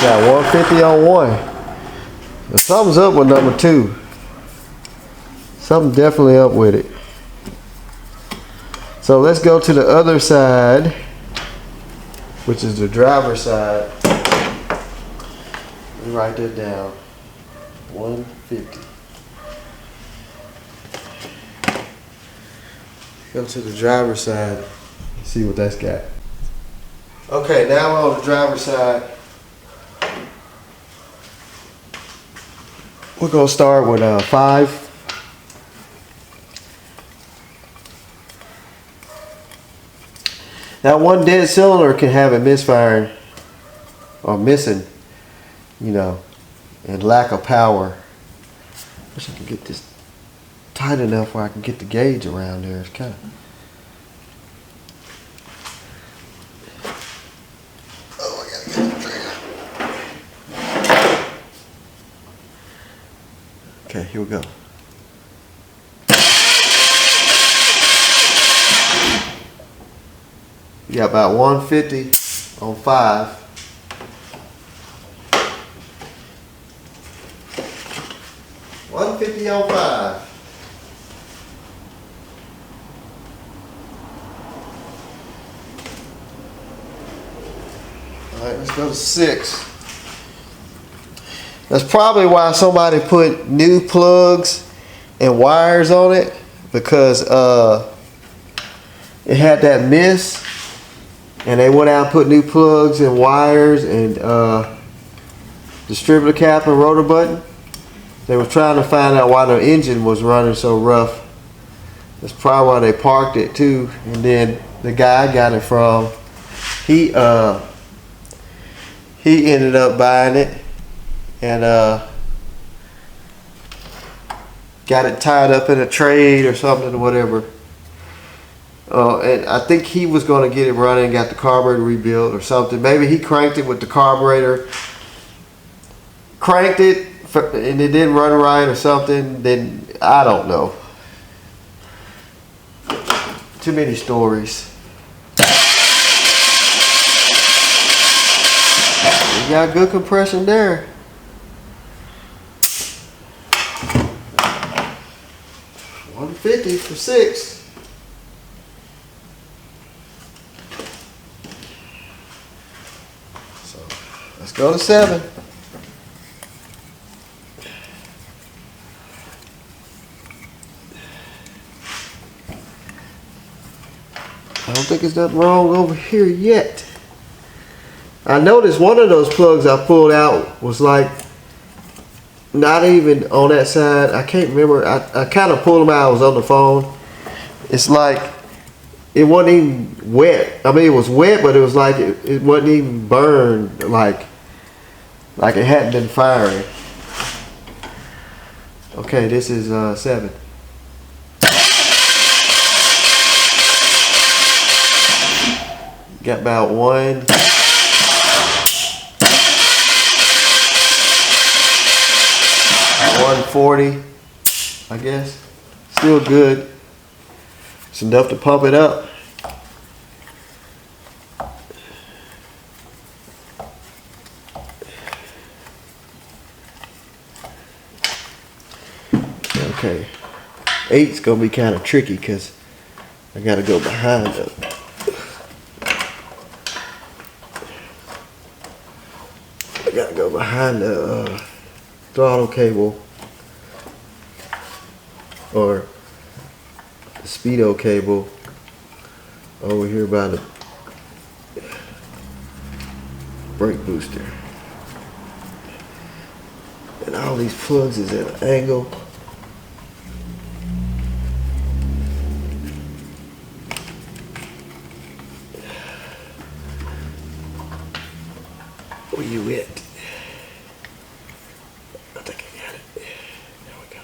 Got 150 on 1. Now, something's up with number 2. Something definitely up with it. So let's go to the other side, which is the driver's side. Let me write that down. 150. Go to the driver's side. See what that's got. Okay, now we're on the driver's side. We're gonna start with 5. Now, one dead cylinder can have it misfiring or missing, you know, and lack of power. Wish I could get this tight enough where I can get the gauge around there. It's kind of. Oh, I gotta get the trigger. Okay, here we go. You got about 150 on 5. $150 on 5. Alright, let's go to 6. That's probably why somebody put new plugs and wires on it, because it had that miss. And they went out and put new plugs and wires and distributor cap and rotor button. They were trying to find out why the engine was running so rough. That's probably why they parked it too. And then the guy I got it from, he ended up buying it and got it tied up in a trade or something or whatever. And I think he was going to get it running, got the carburetor rebuilt or something. Maybe he cranked it with the carburetor, cranked it, and it didn't run right or something. Then I don't know. Too many stories. You got good compression there. $150 for 6. Let's go to 7. I don't think there's nothing wrong over here yet. I noticed one of those plugs I pulled out was like not even on that side. I can't remember. I kind of pulled them out. I was on the phone. It's like it wasn't even wet. I mean, it was wet, but it was like it wasn't even burned like it hadn't been firing. Okay, this is 7. Got about 1. 140, I guess. Still good. It's enough to pump it up. Okay, 8's gonna be kind of tricky because I gotta go behind them. I gotta go behind the throttle cable or the speedo cable over here by the brake booster. And all these plugs is at an angle. Where you at? I think I got it. There we go.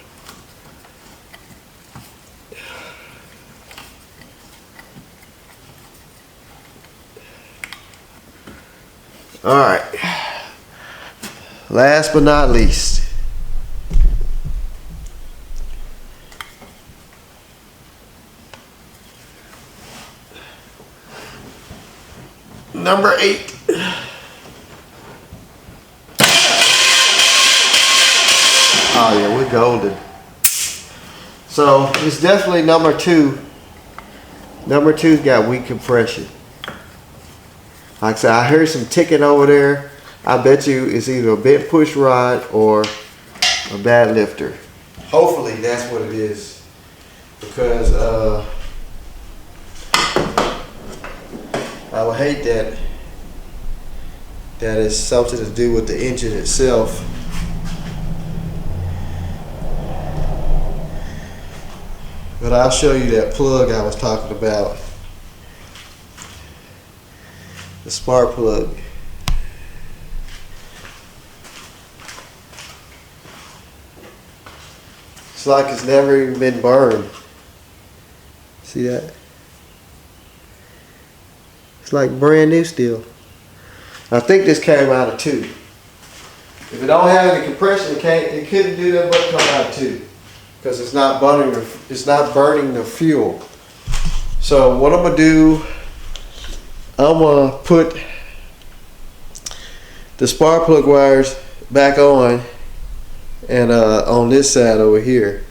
All right. Last but not least. Number 8. Oh yeah, we're golden. So it's definitely number 2. Number 2's got weak compression. Like I said, I heard some ticking over there. I bet you it's either a bent push rod or a bad lifter. Hopefully that's what it is. Because I would hate that is something to do with the engine itself. But I'll show you that plug I was talking about. The spark plug. It's like it's never even been burned. See that? It's like brand new still. I think this came out of 2. If it don't have any compression, it couldn't do that but come out of 2. Because it's not burning the fuel. So what I'm gonna do, I'm gonna put the spark plug wires back on and on this side over here.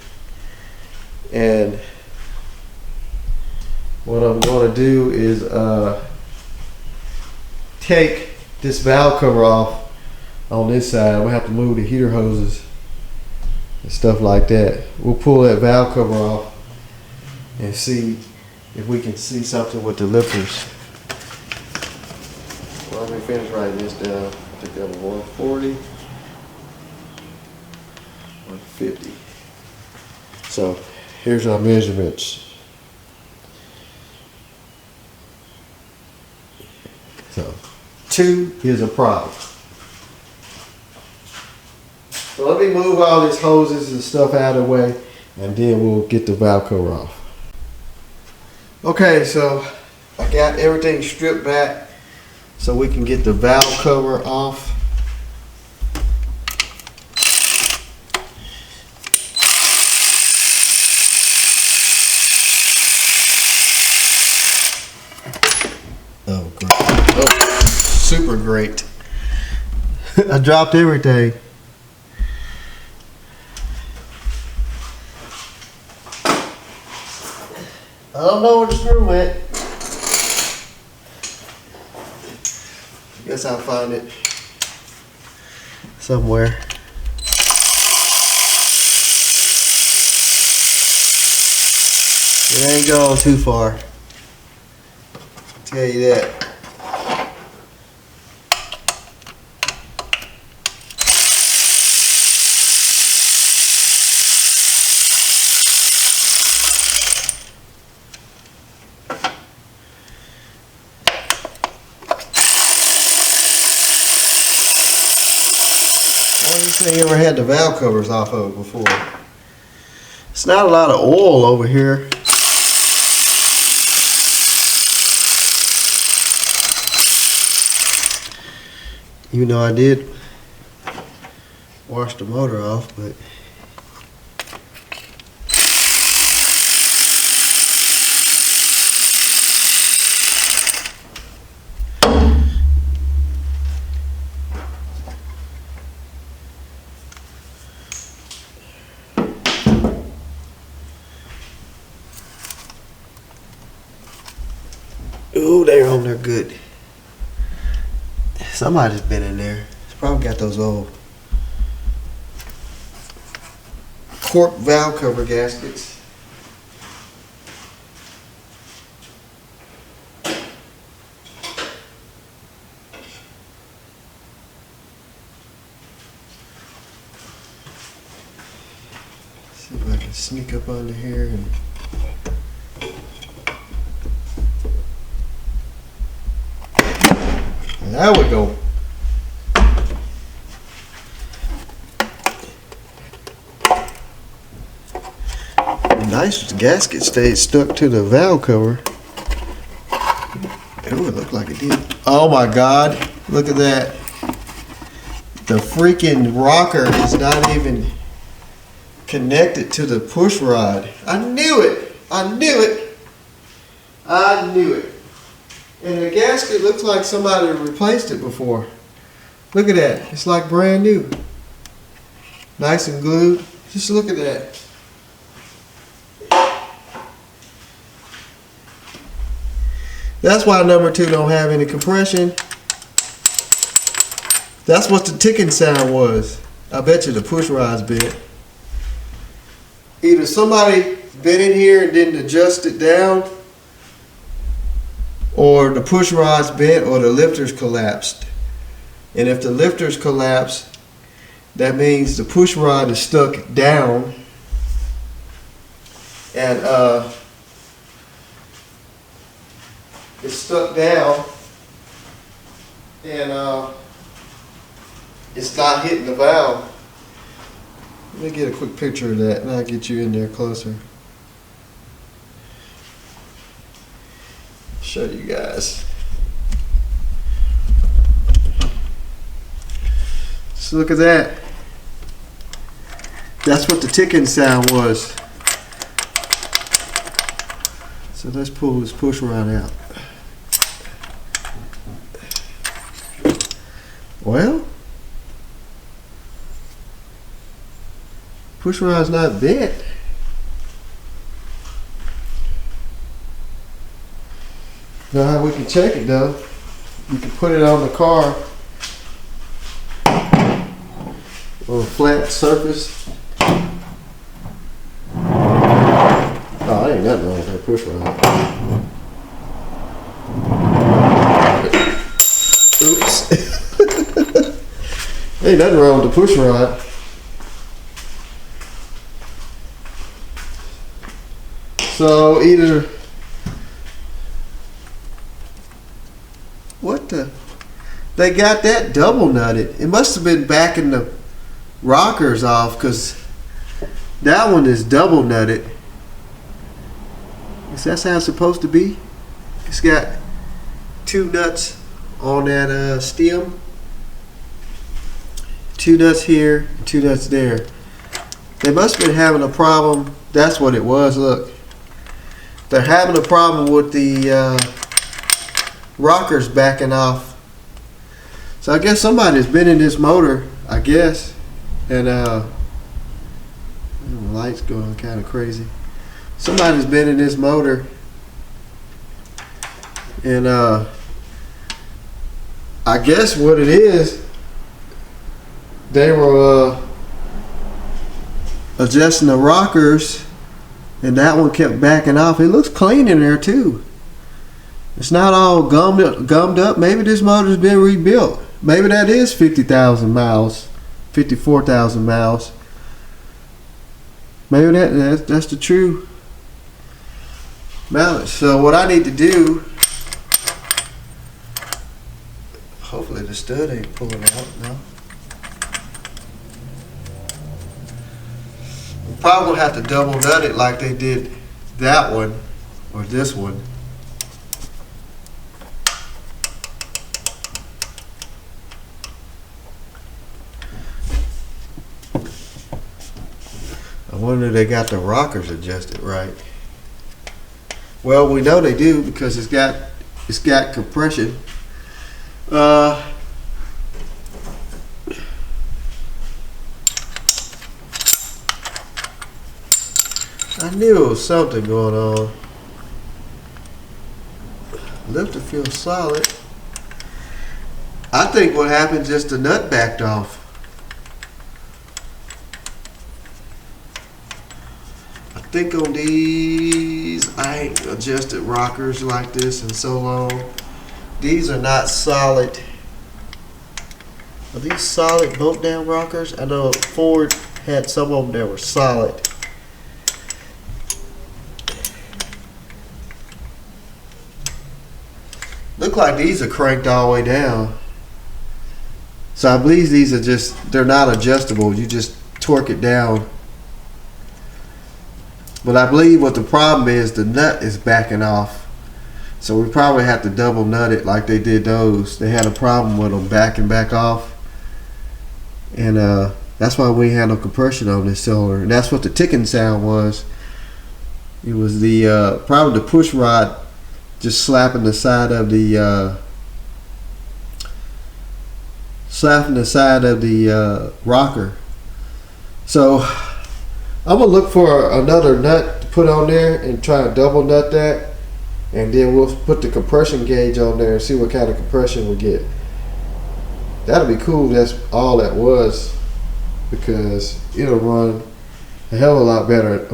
And what I'm gonna do is take this valve cover off on this side. I'm gonna have to move the heater hoses and stuff like that. We'll pull that valve cover off and see if we can see something with the lifters. Well, let me finish writing this down. I think that was 140, 150. So here's our measurements. So 2 is a problem. So let me move all these hoses and stuff out of the way, and then we'll get the valve cover off. Okay, so I got everything stripped back so we can get the valve cover off. Oh, great. Oh, super great. I dropped everything. I don't know where the screw went. Guess I'll find it somewhere. It ain't going too far. I'll tell you that. This thing ever had the valve covers off of it before. It's not a lot of oil over here. Even though I did wash the motor off, but Ooh, they're on there good. Somebody's been in there. It's probably got those old cork valve cover gaskets. See if I can sneak up under here and there we go. Nice gasket stayed stuck to the valve cover. It would look like it did. Oh my God, look at that. The freaking rocker is not even connected to the push rod. I knew it. I knew it. I knew it. And the gasket looks like somebody replaced it before. Look at that. It's like brand new. Nice and glued. Just look at that. That's why number 2 don't have any compression. That's what the ticking sound was. I bet you the push rod's bent. Either somebody bent in here and didn't adjust it down, or the push rod's bent, or the lifters collapsed. And if the lifters collapse, that means the push rod is stuck down, and it's stuck down, and it's not hitting the valve. Let me get a quick picture of that, and I'll get you in there closer. Show you guys. So look at that. That's what the ticking sound was. So let's pull this push rod out. Well, push rod's not bent. Know how we can check it though? You can put it on the car on a flat surface. Oh, ain't nothing wrong with that push rod. Oops. Ain't nothing wrong with the push rod. So either what the, they got that double nutted. It must have been backing the rockers off, because that one is double nutted. Is that how it's supposed to be? It's got 2 nuts on that stem. 2 nuts here, 2 nuts there. They must have been having a problem. That's what it was. Look, they're having a problem with the rockers backing off. So I guess somebody's been in this motor, I guess, and the light's going kind of crazy. Somebody's been in this motor, and I guess what it is, they were adjusting the rockers, and that one kept backing off. It looks clean in there too. It's not all gummed up. Maybe this motor's been rebuilt. Maybe that is 50,000 miles, 54,000 miles. Maybe that's the true mileage. So what I need to do, hopefully the stud ain't pulling out now. I'm probably gonna have to double nut it like they did that one or this one. I wonder if they got the rockers adjusted right. Well, we know they do because it's got compression. I knew there was something going on. lifter feels solid. I think what happened, just the nut backed off. I think on these, I ain't adjusted rockers like this in so long. These are not solid. Are these solid bump down rockers? I know Ford had some of them that were solid. Look like these are cranked all the way down. So I believe these are just, they're not adjustable. You just torque it down. But I believe what the problem is, the nut is backing off. So we probably have to double nut it like they did those. They had a problem with them backing back off. And that's why we had no compression on this cylinder. And that's what the ticking sound was. It was the probably the push rod just slapping the side of the rocker. So I'm gonna look for another nut to put on there and try to double nut that, and then we'll put the compression gauge on there and see what kind of compression we get. That'll be cool if that's all that was, because it'll run a hell of a lot better.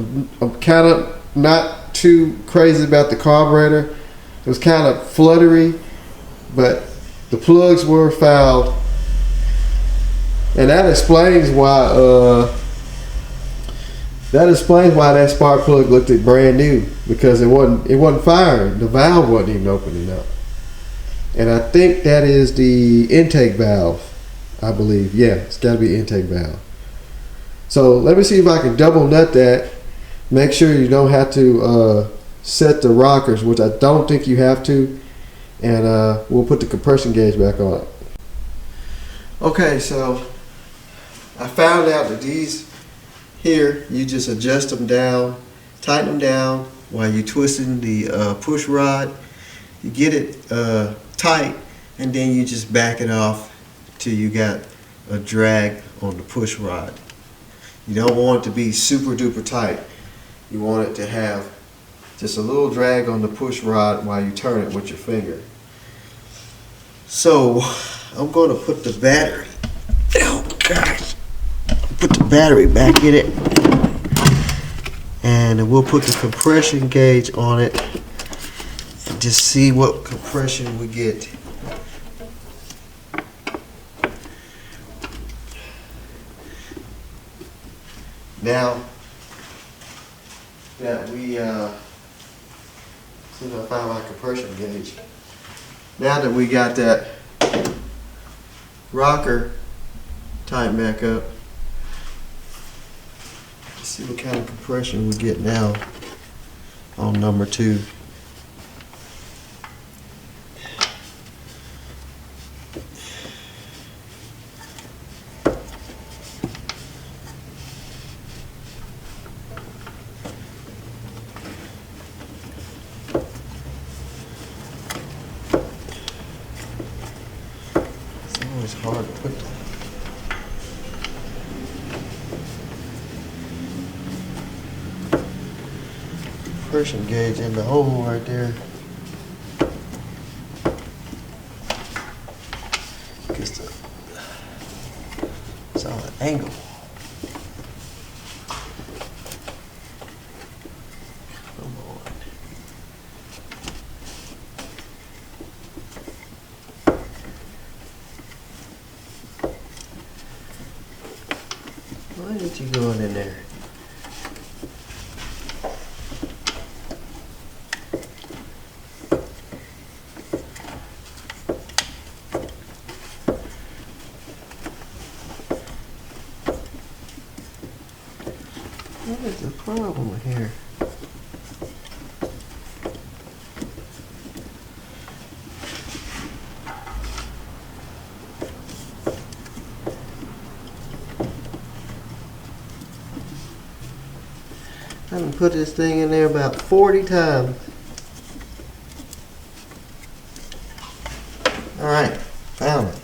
I'm kind of not too crazy about the carburetor. It was kind of fluttery, but the plugs were fouled, and that explains why that spark plug looked brand new, because it wasn't firing. The valve wasn't even opening up. And I think that is the intake valve, I believe. Yeah, it's got to be intake valve. So let me see if I can double nut that. Make sure you don't have to set the rockers, which I don't think you have to. And we'll put the compression gauge back on. Okay, so I found out that these here, you just adjust them down, tighten them down while you're twisting the push rod. You get it tight, and then you just back it off till you got a drag on the push rod. You don't want it to be super duper tight. You want it to have just a little drag on the push rod while you turn it with your finger. So I'm going to put the battery, oh gosh, put the battery back in it, and we'll put the compression gauge on it. Just see what compression we get. Now that we see if I find my compression gauge. Now that we got that rocker tightened back up, let's see what kind of compression we get now on number 2. It's hard to put that. Compression gauge in the hole right there. It's on an angle. Come on. Why ain't you going in there? What is the problem here? I done put this thing in there about 40 times. Alright, found it.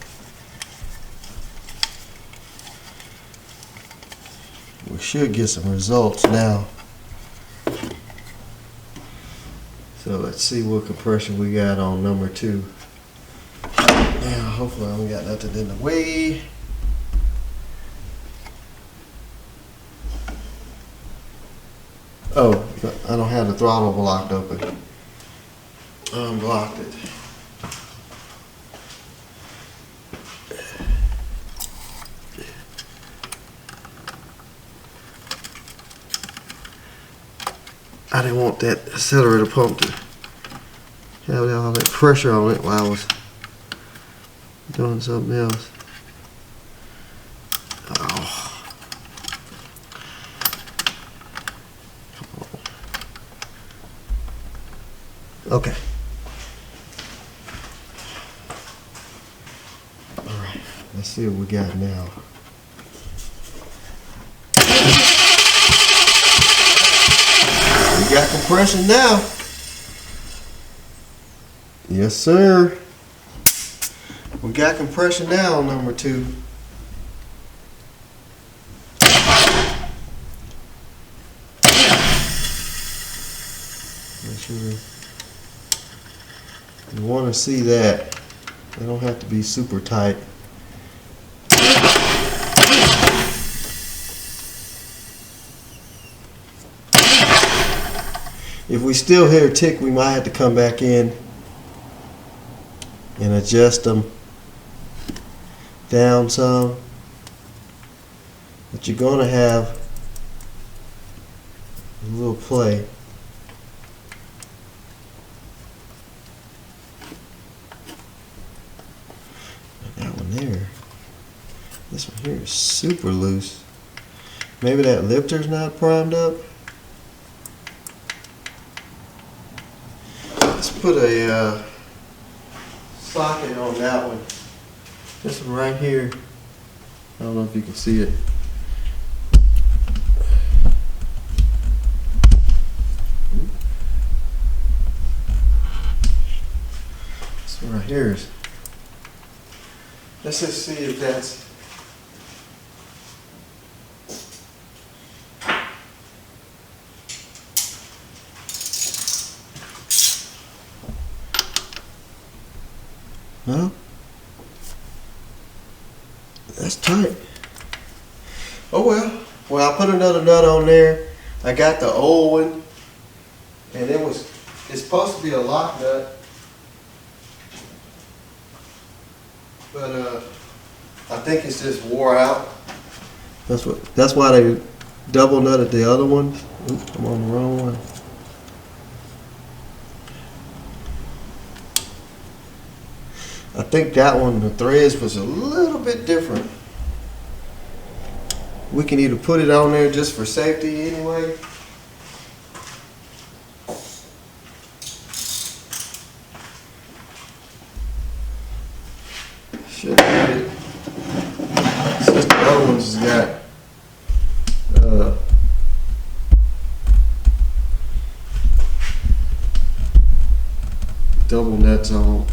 We should get some results now. So let's see what compression we got on number 2. Now, hopefully I don't got nothing in the way. Oh, I don't have the throttle blocked open. Unblocked it. I didn't want that accelerator pump to have all that pressure on it while I was doing something else. Oh. Come on. Okay. Alright, let's see what we got now. We got compression now. Yes, sir. We got compression now on number 2. Make sure you want to see that. They don't have to be super tight. If we still hear a tick, we might have to come back in and adjust them down some. But you're going to have a little play. That one there. This one here is super loose. Maybe that lifter's not primed up. Let's put a socket on that one. This one right here. I don't know if you can see it. This one right here is. Let's just see if that's. No? That's tight. Oh well. Well, I put another nut on there. I got the old one. And it's supposed to be a lock nut. But I think it's just wore out. That's why they double nutted the other ones. Oops, I'm on the wrong one. I think that one, the threads was a little bit different. We can either put it on there just for safety anyway. Should have it. Since the other ones has got double nuts on.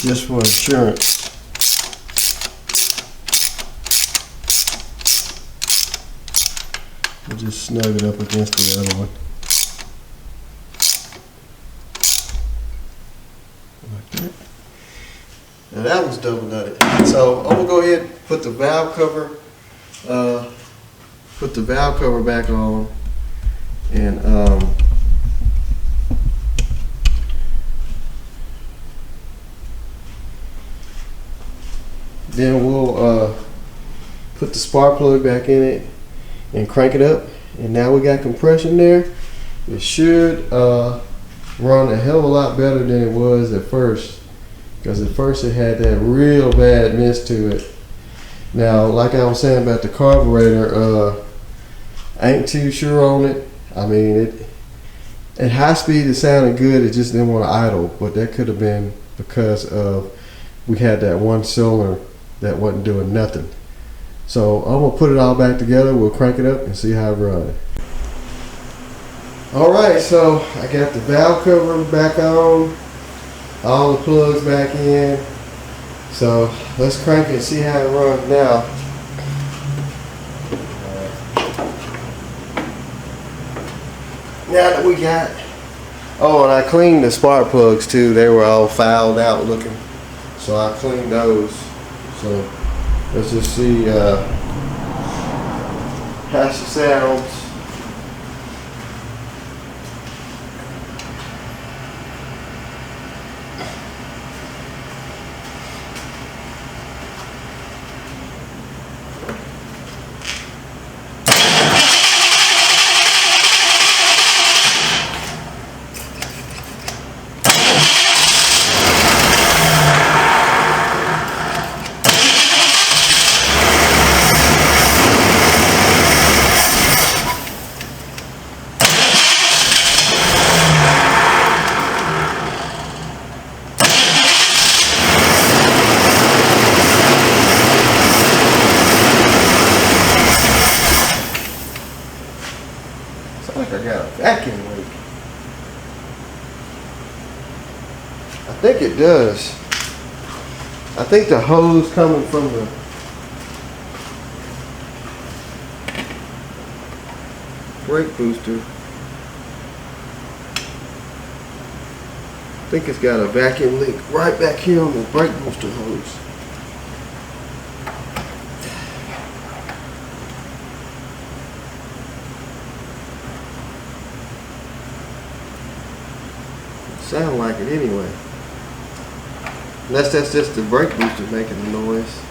Just for insurance. We'll just snug it up against the other one. Like that. Now that one's double nutted. So I'm gonna go ahead and put the valve cover back on, and then we'll put the spark plug back in it and crank it up. And now we got compression there. It should run a hell of a lot better than it was at first, because at first it had that real bad mist to it. Now, like I was saying about the carburetor, I ain't too sure on it. I mean, at high speed it sounded good, it just didn't want to idle, but that could have been because of we had that one cylinder that wasn't doing nothing. So I'm gonna put it all back together. We'll crank it up and see how it runs. Alright, so I got the valve cover back on, all the plugs back in. So let's crank it and see how it runs now. Now that we got, oh, and I cleaned the spark plugs too. They were all fouled out looking, so I cleaned those. So let's just see how she sounds. Like I got a vacuum leak. I think it does. I think the hose coming from the brake booster, I think it's got a vacuum leak right back here on the brake booster hose. Sound like it anyway. Unless that's just the brake booster making the noise.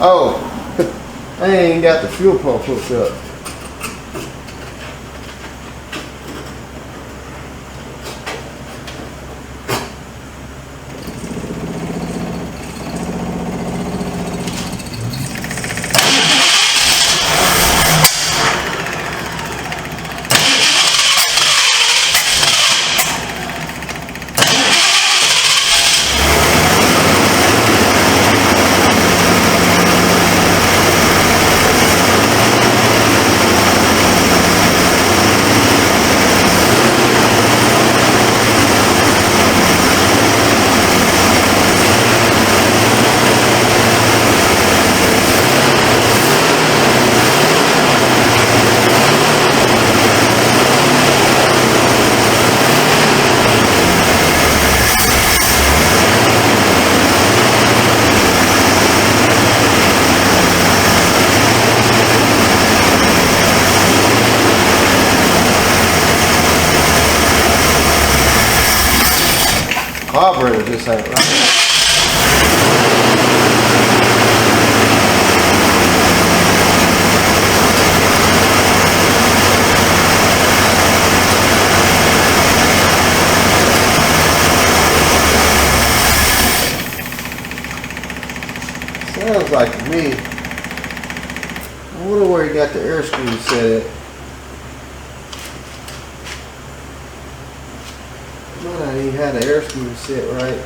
Oh. I ain't got the fuel pump hooked up. Carburetor just ain't right. Sounds like to me. I wonder where he got the air screw set at. He had the air screw set right.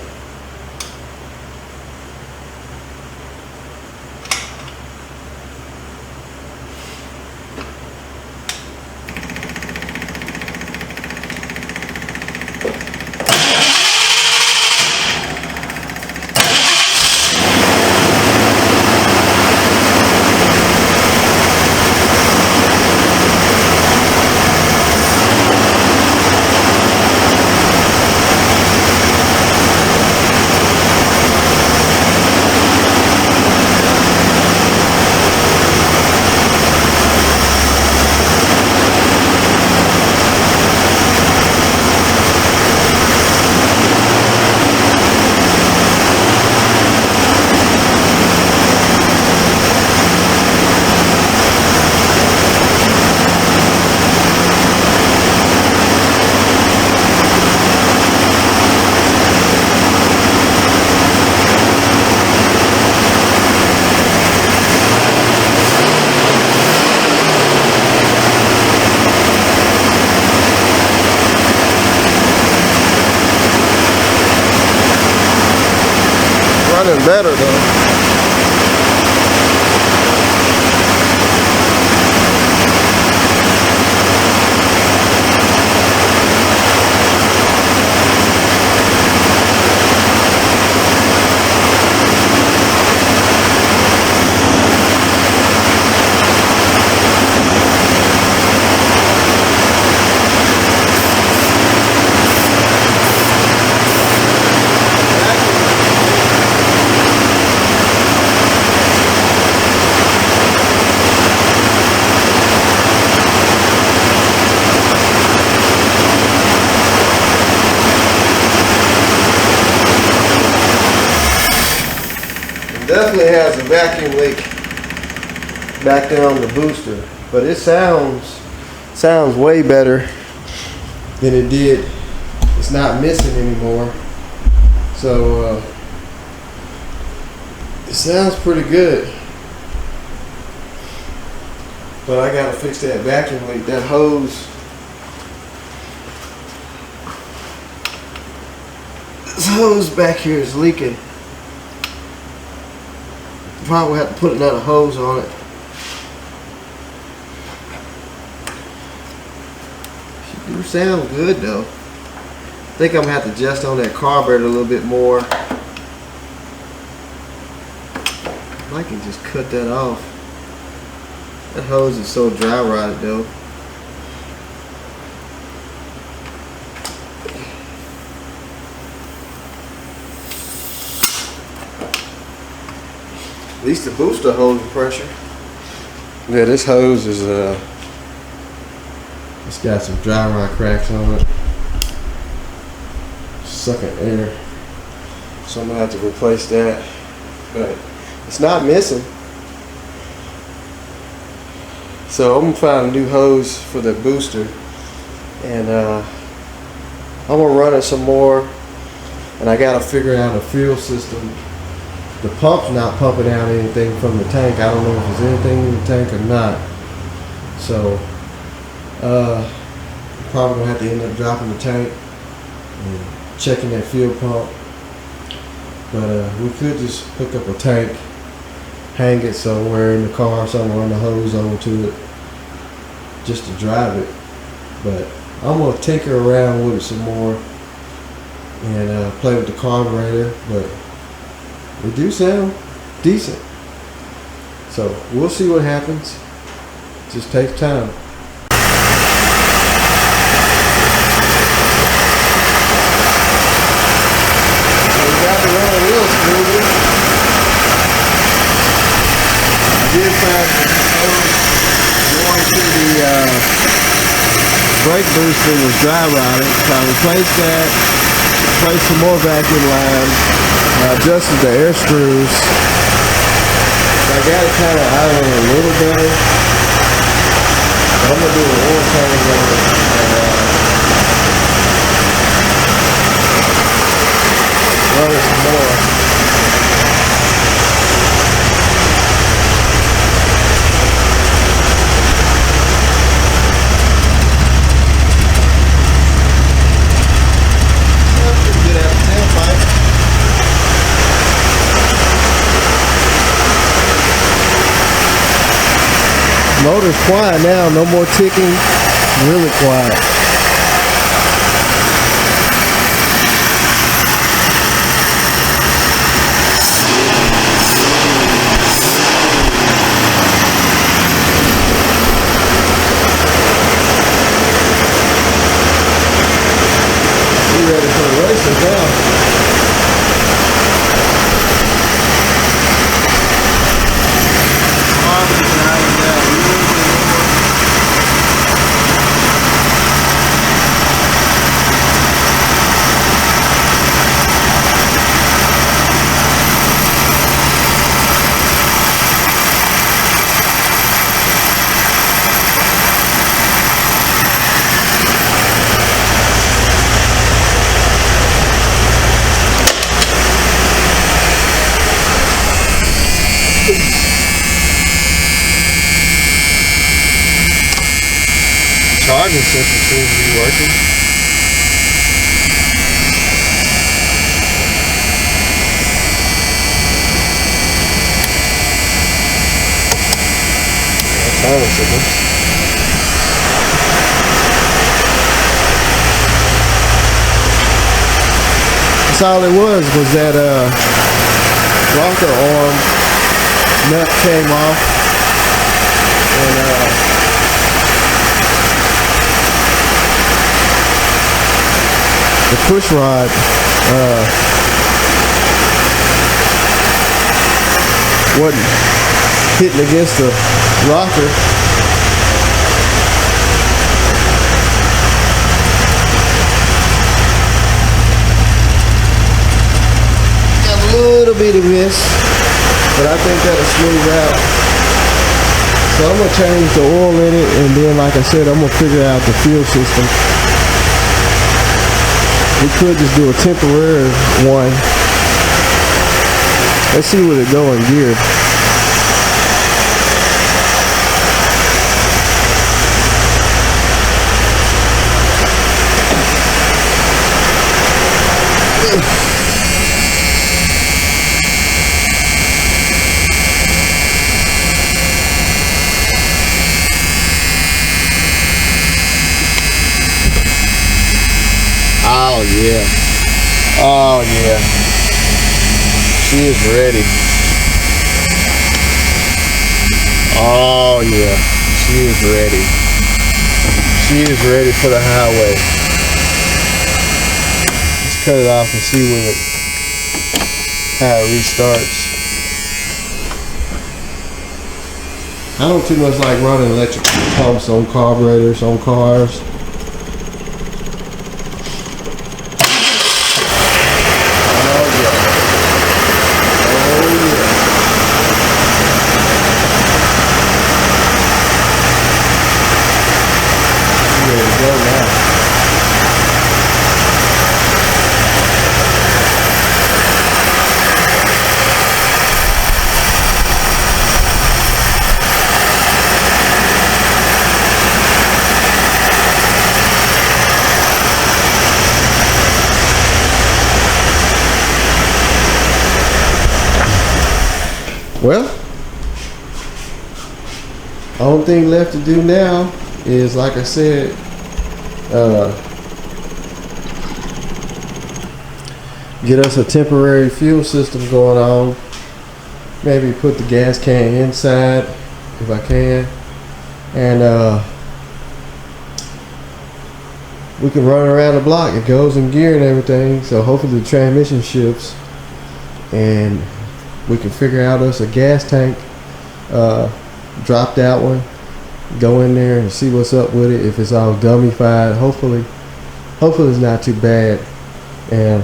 running better though. Definitely has a vacuum leak back there on the booster, but it sounds way better than it did. It's not missing anymore, so it sounds pretty good. But I gotta fix that vacuum leak. That hose, this hose back here is leaking. Probably have to put another hose on it. She do sound good though. I think I'm gonna have to adjust on that carburetor a little bit more. I can just cut that off. That hose is so dry rotted though. At least the booster holds the pressure. Yeah, this hose is it's got some dry rot cracks on it. Sucking air. So I'm gonna have to replace that. But it's not missing. So I'm gonna find a new hose for the booster. And I'm gonna run it some more. And I gotta figure out a fuel system. The pump's not pumping out anything from the tank. I don't know if there's anything in the tank or not. So, probably gonna have to end up dropping the tank and checking that fuel pump. But we could just hook up a tank, hang it somewhere in the car, somewhere, run the hose over to it, just to drive it. But I'm gonna tinker around with it some more and play with the carburetor. But they do sound decent. So we'll see what happens. It just takes time. So we got to run a little smoother. I did find going to the brake booster was dry rotted, so I replaced that, replaced some more vacuum lines. I adjusted the air screws. I got it kind of idling a little better. But I'm going to do an oil change on it and run it some more. Motor's quiet now, no more ticking, really quiet. We're ready for the races now. Charging system seems to be working. constantly. That's all it was that rocker arm nut came off, and the push rod wasn't hitting against the rocker. Got a little bit of miss, but I think that'll smooth out. So I'm gonna change the oil in it, and then, like I said, I'm gonna figure out the fuel system. We could just do a temporary one. Let's see where it go in gear. Oh yeah. Oh yeah. She is ready. Oh yeah. She is ready. She is ready for the highway. Let's cut it off and see how it restarts. I don't too much like running electric pumps on carburetors on cars. Well, only thing left to do now is, like I said, get us a temporary fuel system going on. Maybe put the gas can inside if I can, and we can run around the block. It goes in gear and everything, so hopefully the transmission shifts, and we can figure out us a gas tank, drop that one, go in there and see what's up with it. If it's all dummified, hopefully it's not too bad. And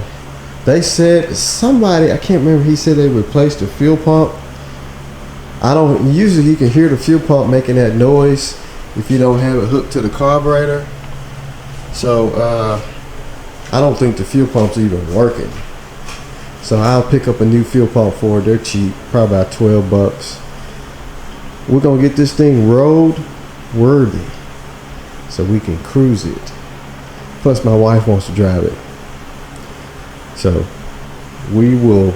they said, somebody, I can't remember, he said they replaced the fuel pump. Usually you can hear the fuel pump making that noise if you don't have it hooked to the carburetor. So I don't think the fuel pump's even working. So I'll pick up a new fuel pump for it. They're cheap, probably about 12 bucks. We're gonna get this thing road worthy so we can cruise it. Plus my wife wants to drive it. So we will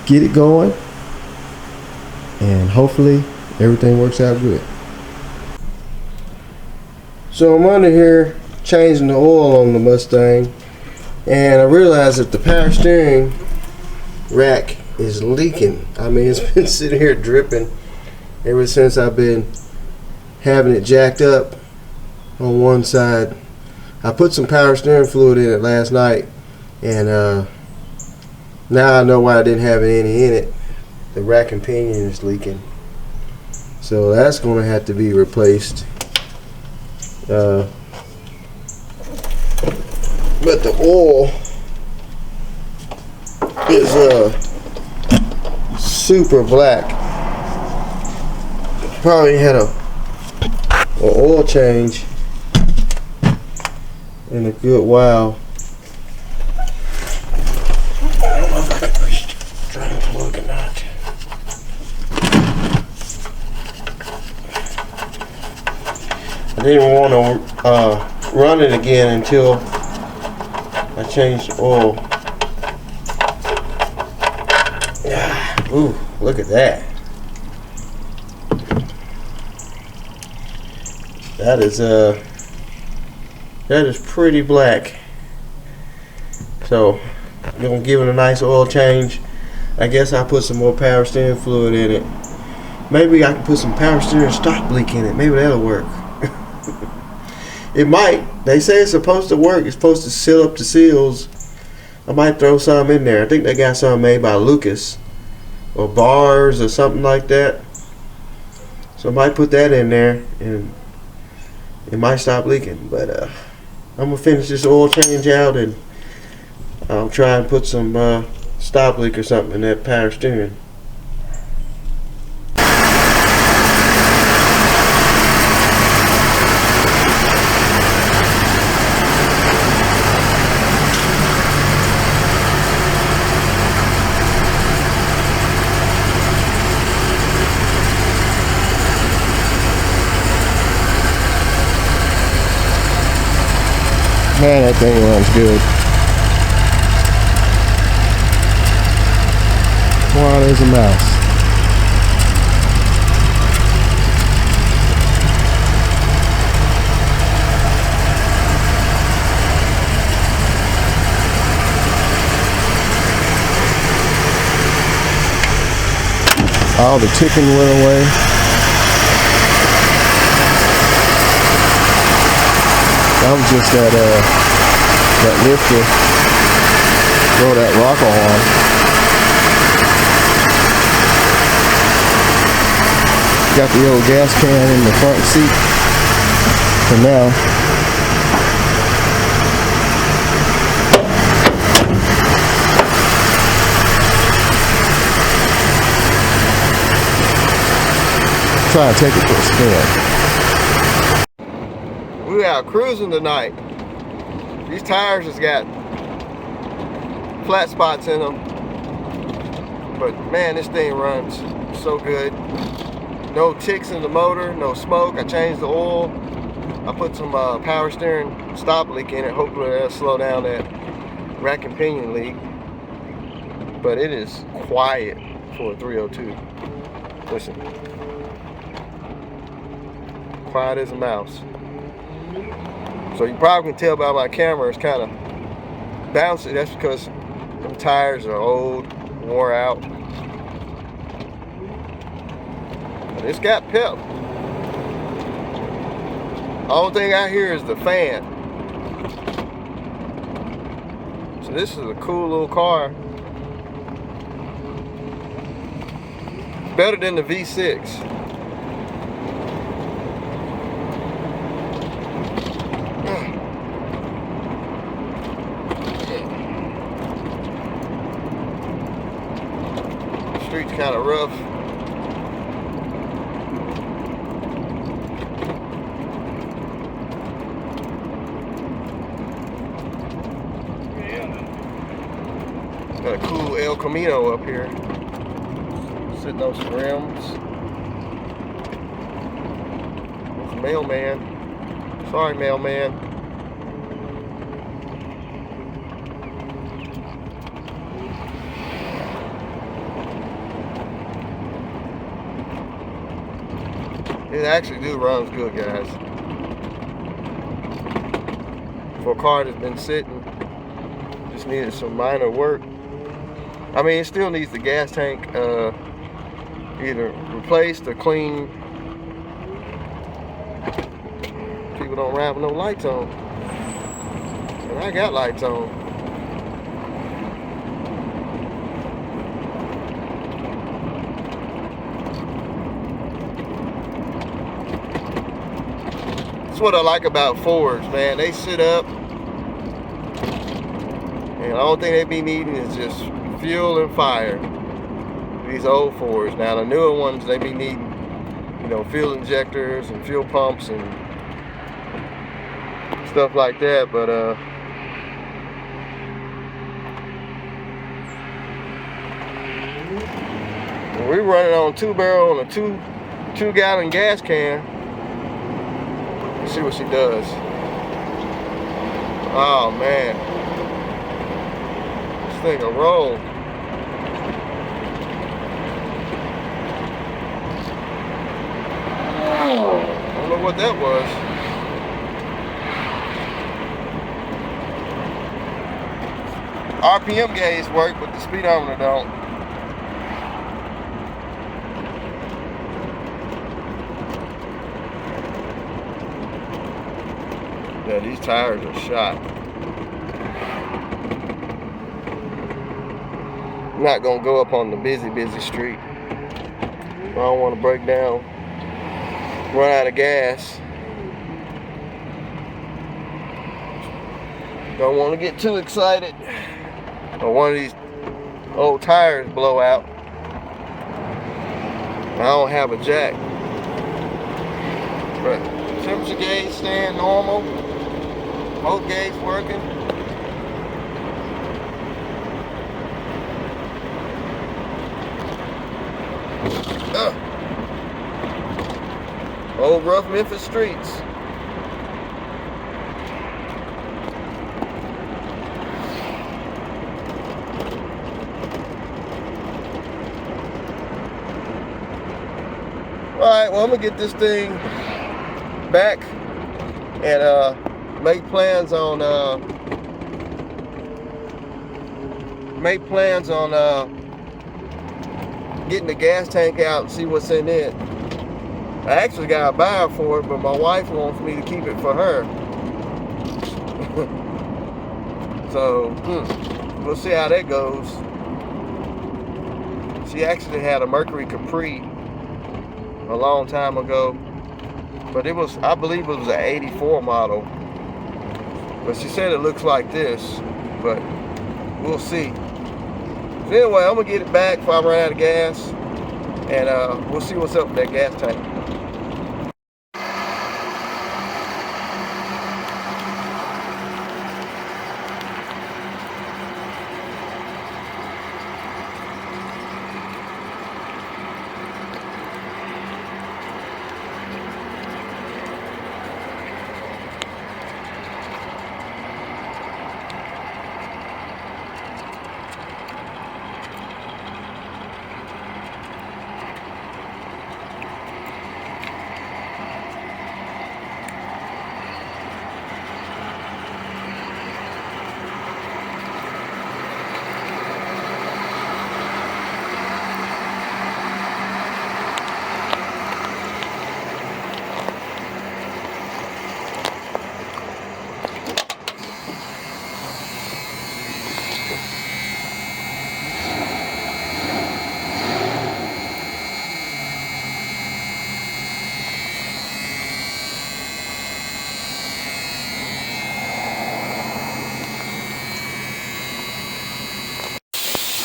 get it going, and hopefully everything works out good. So I'm under here changing the oil on the Mustang, and I realized that the power steering rack is leaking. I mean, it's been sitting here dripping ever since I've been having it jacked up on one side. I put some power steering fluid in it last night, and now I know why I didn't have any in it. The rack and pinion is leaking, so that's going to have to be replaced. But the oil is super black. Probably had a oil change in a good while. I don't know if I can try to plug or not. I didn't want to run it again until I changed the oil. Ooh, look at that. That is pretty black. So I'm gonna give it a nice oil change. I guess I'll put some more power steering fluid in it. Maybe I can put some power steering stop leak in it. Maybe that'll work. It might. They say it's supposed to work. It's supposed to seal up the seals. I might throw some in there. I think they got some made by Lucas or Bars or something like that. So I might put that in there and it might stop leaking. But I'm gonna finish this oil change out and I'll try and put some stop leak or something in that power steering. Man, that thing runs good. Quiet as a mouse. All the ticking went away. That was just that lifter. Throw that rocker on. Got the old gas can in the front seat for now. Try to take it for a spin. We out cruising tonight. These tires has got flat spots in them, but man, this thing runs so good. No ticks in the motor, no smoke. I changed the oil. I put some power steering stop leak in it. Hopefully that'll slow down that rack and pinion leak. But it is quiet for a 302. Listen. Quiet as a mouse. So you probably can tell by my camera, it's kind of bouncy. That's because them tires are old, wore out. But it's got pep. The only thing I hear is the fan. So this is a cool little car. Better than the V6. Street's kind of rough. Got a cool El Camino up here. Sitting on some rims. There's a mailman. Sorry, mailman. It actually runs good, guys. For a car that's been sitting, just needed some minor work. I mean, it still needs the gas tank either replaced or cleaned. People don't ride with no lights on. And I got lights on. That's what I like about Fords, man. They sit up, and the only thing they be needing is just fuel and fire. These old Fords. Now the newer ones, they be needing, you know, fuel injectors and fuel pumps and stuff like that. But we're running on 2-barrel on a two-gallon gas can. Let's see what she does. Oh man, this thing will roll. I don't know what that was. RPM gauge work, but the speedometer don't. Yeah, these tires are shot. I'm not gonna go up on the busy street. I don't want to break down, run out of gas. Don't want to get too excited, or one of these old tires blow out. I don't have a jack, but temperature gauge staying normal, both gauge working. Old rough Memphis streets. Alright, well, I'm gonna get this thing back and make plans on getting the gas tank out and see what's in it. I actually got a buyer for it, but my wife wants me to keep it for her. So we'll see how that goes. She actually had a Mercury Capri a long time ago, but it was, I believe it was an 84 model, but she said it looks like this, but we'll see. So anyway, I'm gonna get it back before I run out of gas, and we'll see what's up with that gas tank.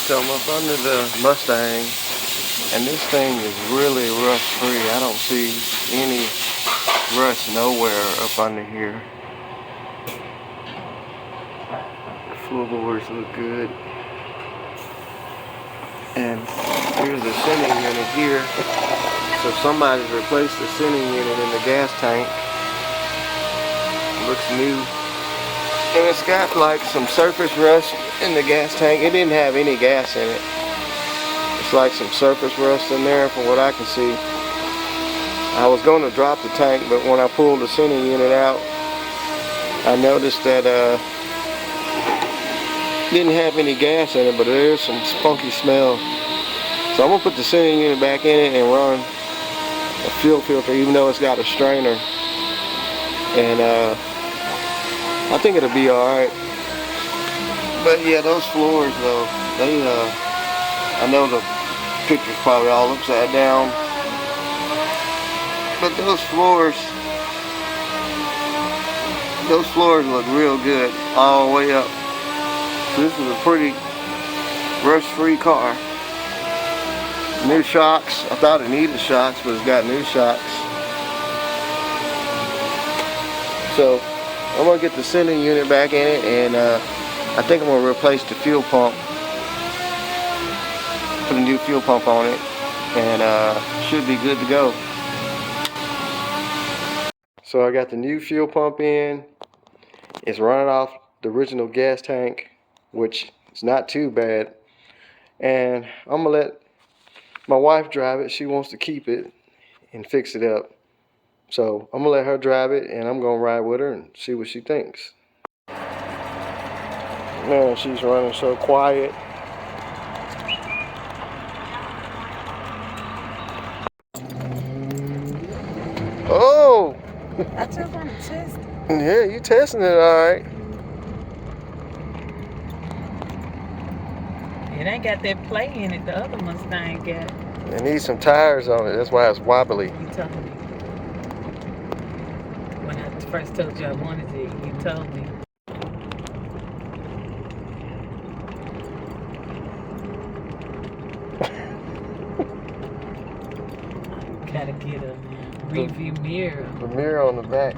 So I'm up under the Mustang, and this thing is really rust free. I don't see any rust nowhere up under here. The floorboards look good. And here's the sending unit here. So somebody's replaced the sending unit in the gas tank. It looks new. And it's got like some surface rust in the gas tank. It didn't have any gas in it. It's like some surface rust in there from what I can see. I was going to drop the tank, but when I pulled the sending unit out, I noticed that didn't have any gas in it, but there is some funky smell. So I'm going to put the sending unit back in it and run a fuel filter, even though it's got a strainer. And I think it'll be alright. But yeah, those floors though, they I know the picture's probably all upside down, but those floors look real good all the way up. So this is a pretty rust-free car. New shocks. I thought it needed shocks, but it's got new shocks. So I'm gonna get the sending unit back in it, and I think I'm gonna replace the fuel pump. Put a new fuel pump on it, and should be good to go. So I got the new fuel pump in. It's running off the original gas tank, which is not too bad. And I'm gonna let my wife drive it. She wants to keep it and fix it up. So I'm gonna let her drive it, and I'm gonna ride with her and see what she thinks. Man, she's running so quiet. Oh! I just want to test it. Yeah, you testing it all right. It ain't got that play in it the other Mustang got. It needs some tires on it. That's why it's wobbly. You told me. When I first told you I wanted it, you told me. Gotta get a review mirror. The mirror on the back.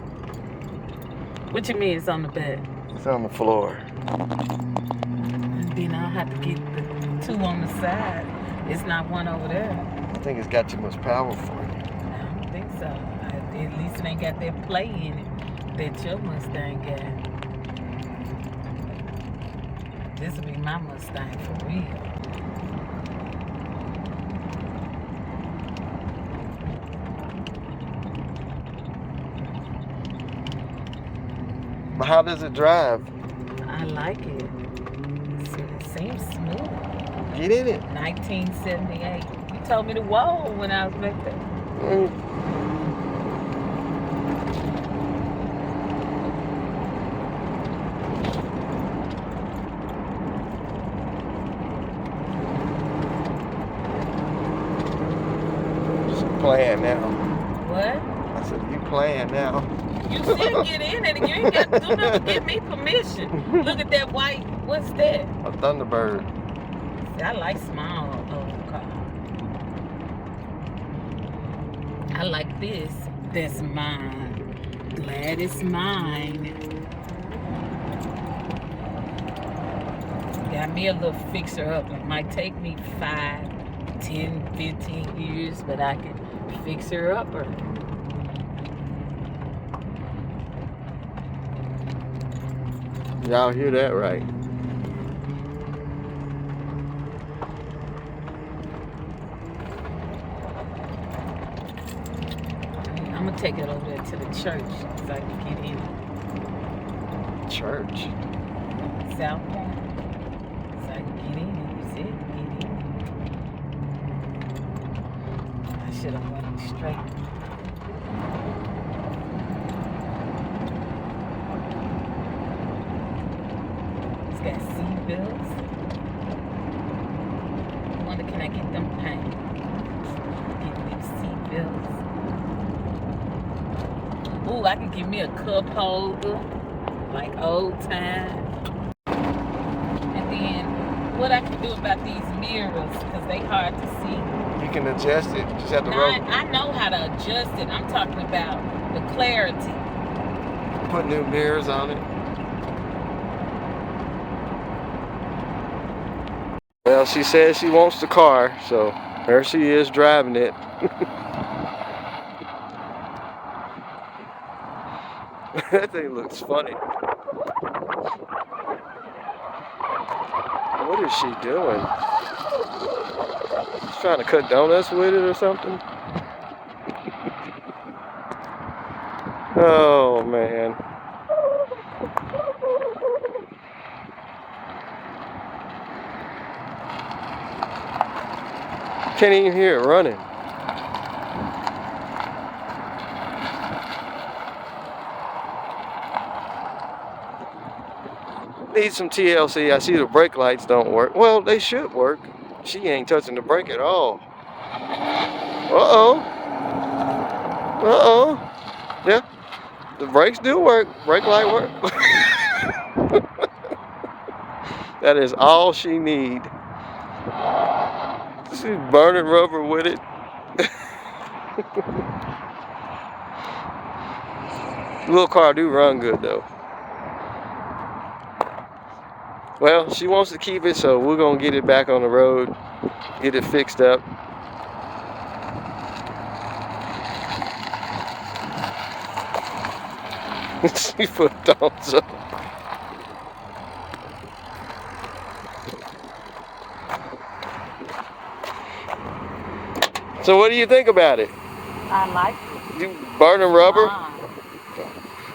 What you mean it's on the back? It's on the floor. And then I'll have to get the two on the side. It's not one over there. I think it's got too much power for you. I don't think so. At least it ain't got that play in it that your Mustang got. This will be my Mustang for real. But how does it drive? I like it. It seems smooth. Get in it. 1978. You told me to whoa when I was back there. Just playing now. What? I said, you playing now. You still get in it and you ain't got to do nothing to give me permission. Look at that white, what's that? A Thunderbird. See, I like small old cars. I like this. That's mine. Glad it's mine. Got me a little fixer up. It might take me 5, 10, 15 years, but I can fix her up. Y'all hear that right? I'm gonna take it over there to the church so I can get in. Church? South Point. So I can get in. You said get in. I should have went straight. It's got seat belts. I wonder, can I get them paint? Get these seat belts. Ooh, I can give me a cup holder, like old time. And then, what I can do about these mirrors, because they hard to see. You can adjust it. Just have to Now, roll. I know how to adjust it. I'm talking about the clarity. Put new mirrors on it. Well, she says she wants the car, so there she is driving it. That thing looks funny. What is she doing? She's trying to cut donuts with it or something? Oh, man. Can't even hear it running. Need some TLC. I see the brake lights don't work. Well, they should work. She ain't touching the brake at all. Uh-oh. Uh-oh. Yeah. The brakes do work. Brake light work. That is all she need. She's burning rubber with it. Little car do run good though. Well, she wants to keep it, so we're gonna get it back on the road, get it fixed up. She put thumbs up. So what do you think about it? I like it. You burning rubber? Mine.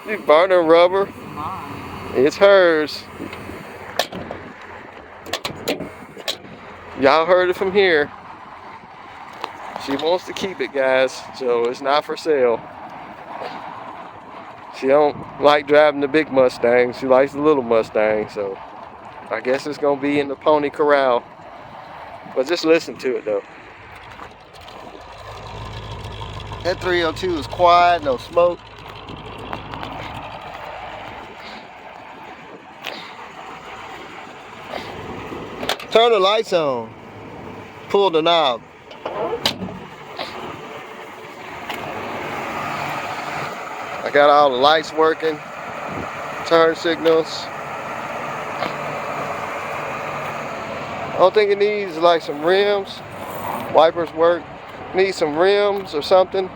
You burning rubber? Mine. It's hers. Y'all heard it from here. She wants to keep it, guys, so it's not for sale. She don't like driving the big Mustang. She likes the little Mustang, so I guess it's gonna be in the pony corral. But just listen to it though. That 302 is quiet, no smoke. Turn the lights on. Pull the knob. I got all the lights working. Turn signals. I don't think it needs like some rims. Wipers work. Need some rims or something.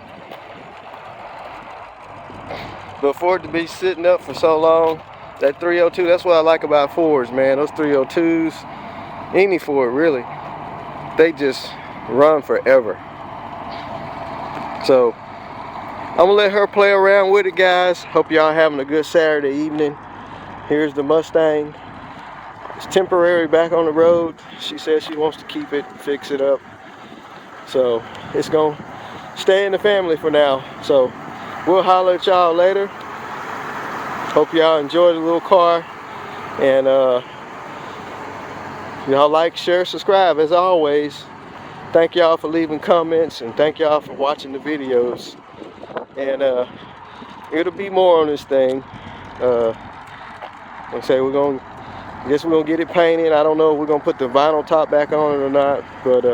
But for it to be sitting up for so long, that 302, that's what I like about Fords, man. Those 302s, any Ford really, they just run forever. So I'm gonna let her play around with it, guys. Hope y'all having a good Saturday evening. Here's the Mustang. It's temporary back on the road. She says she wants to keep it, fix it up. So it's gonna stay in the family for now. So we'll holler at y'all later. Hope y'all enjoyed the little car. And y'all like, share, subscribe as always. Thank y'all for leaving comments and thank y'all for watching the videos. And it'll be more on this thing. Like I say, I guess we're gonna get it painted. I don't know if we're gonna put the vinyl top back on it or not, but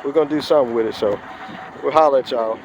we're gonna do something with it. So we'll holler at y'all.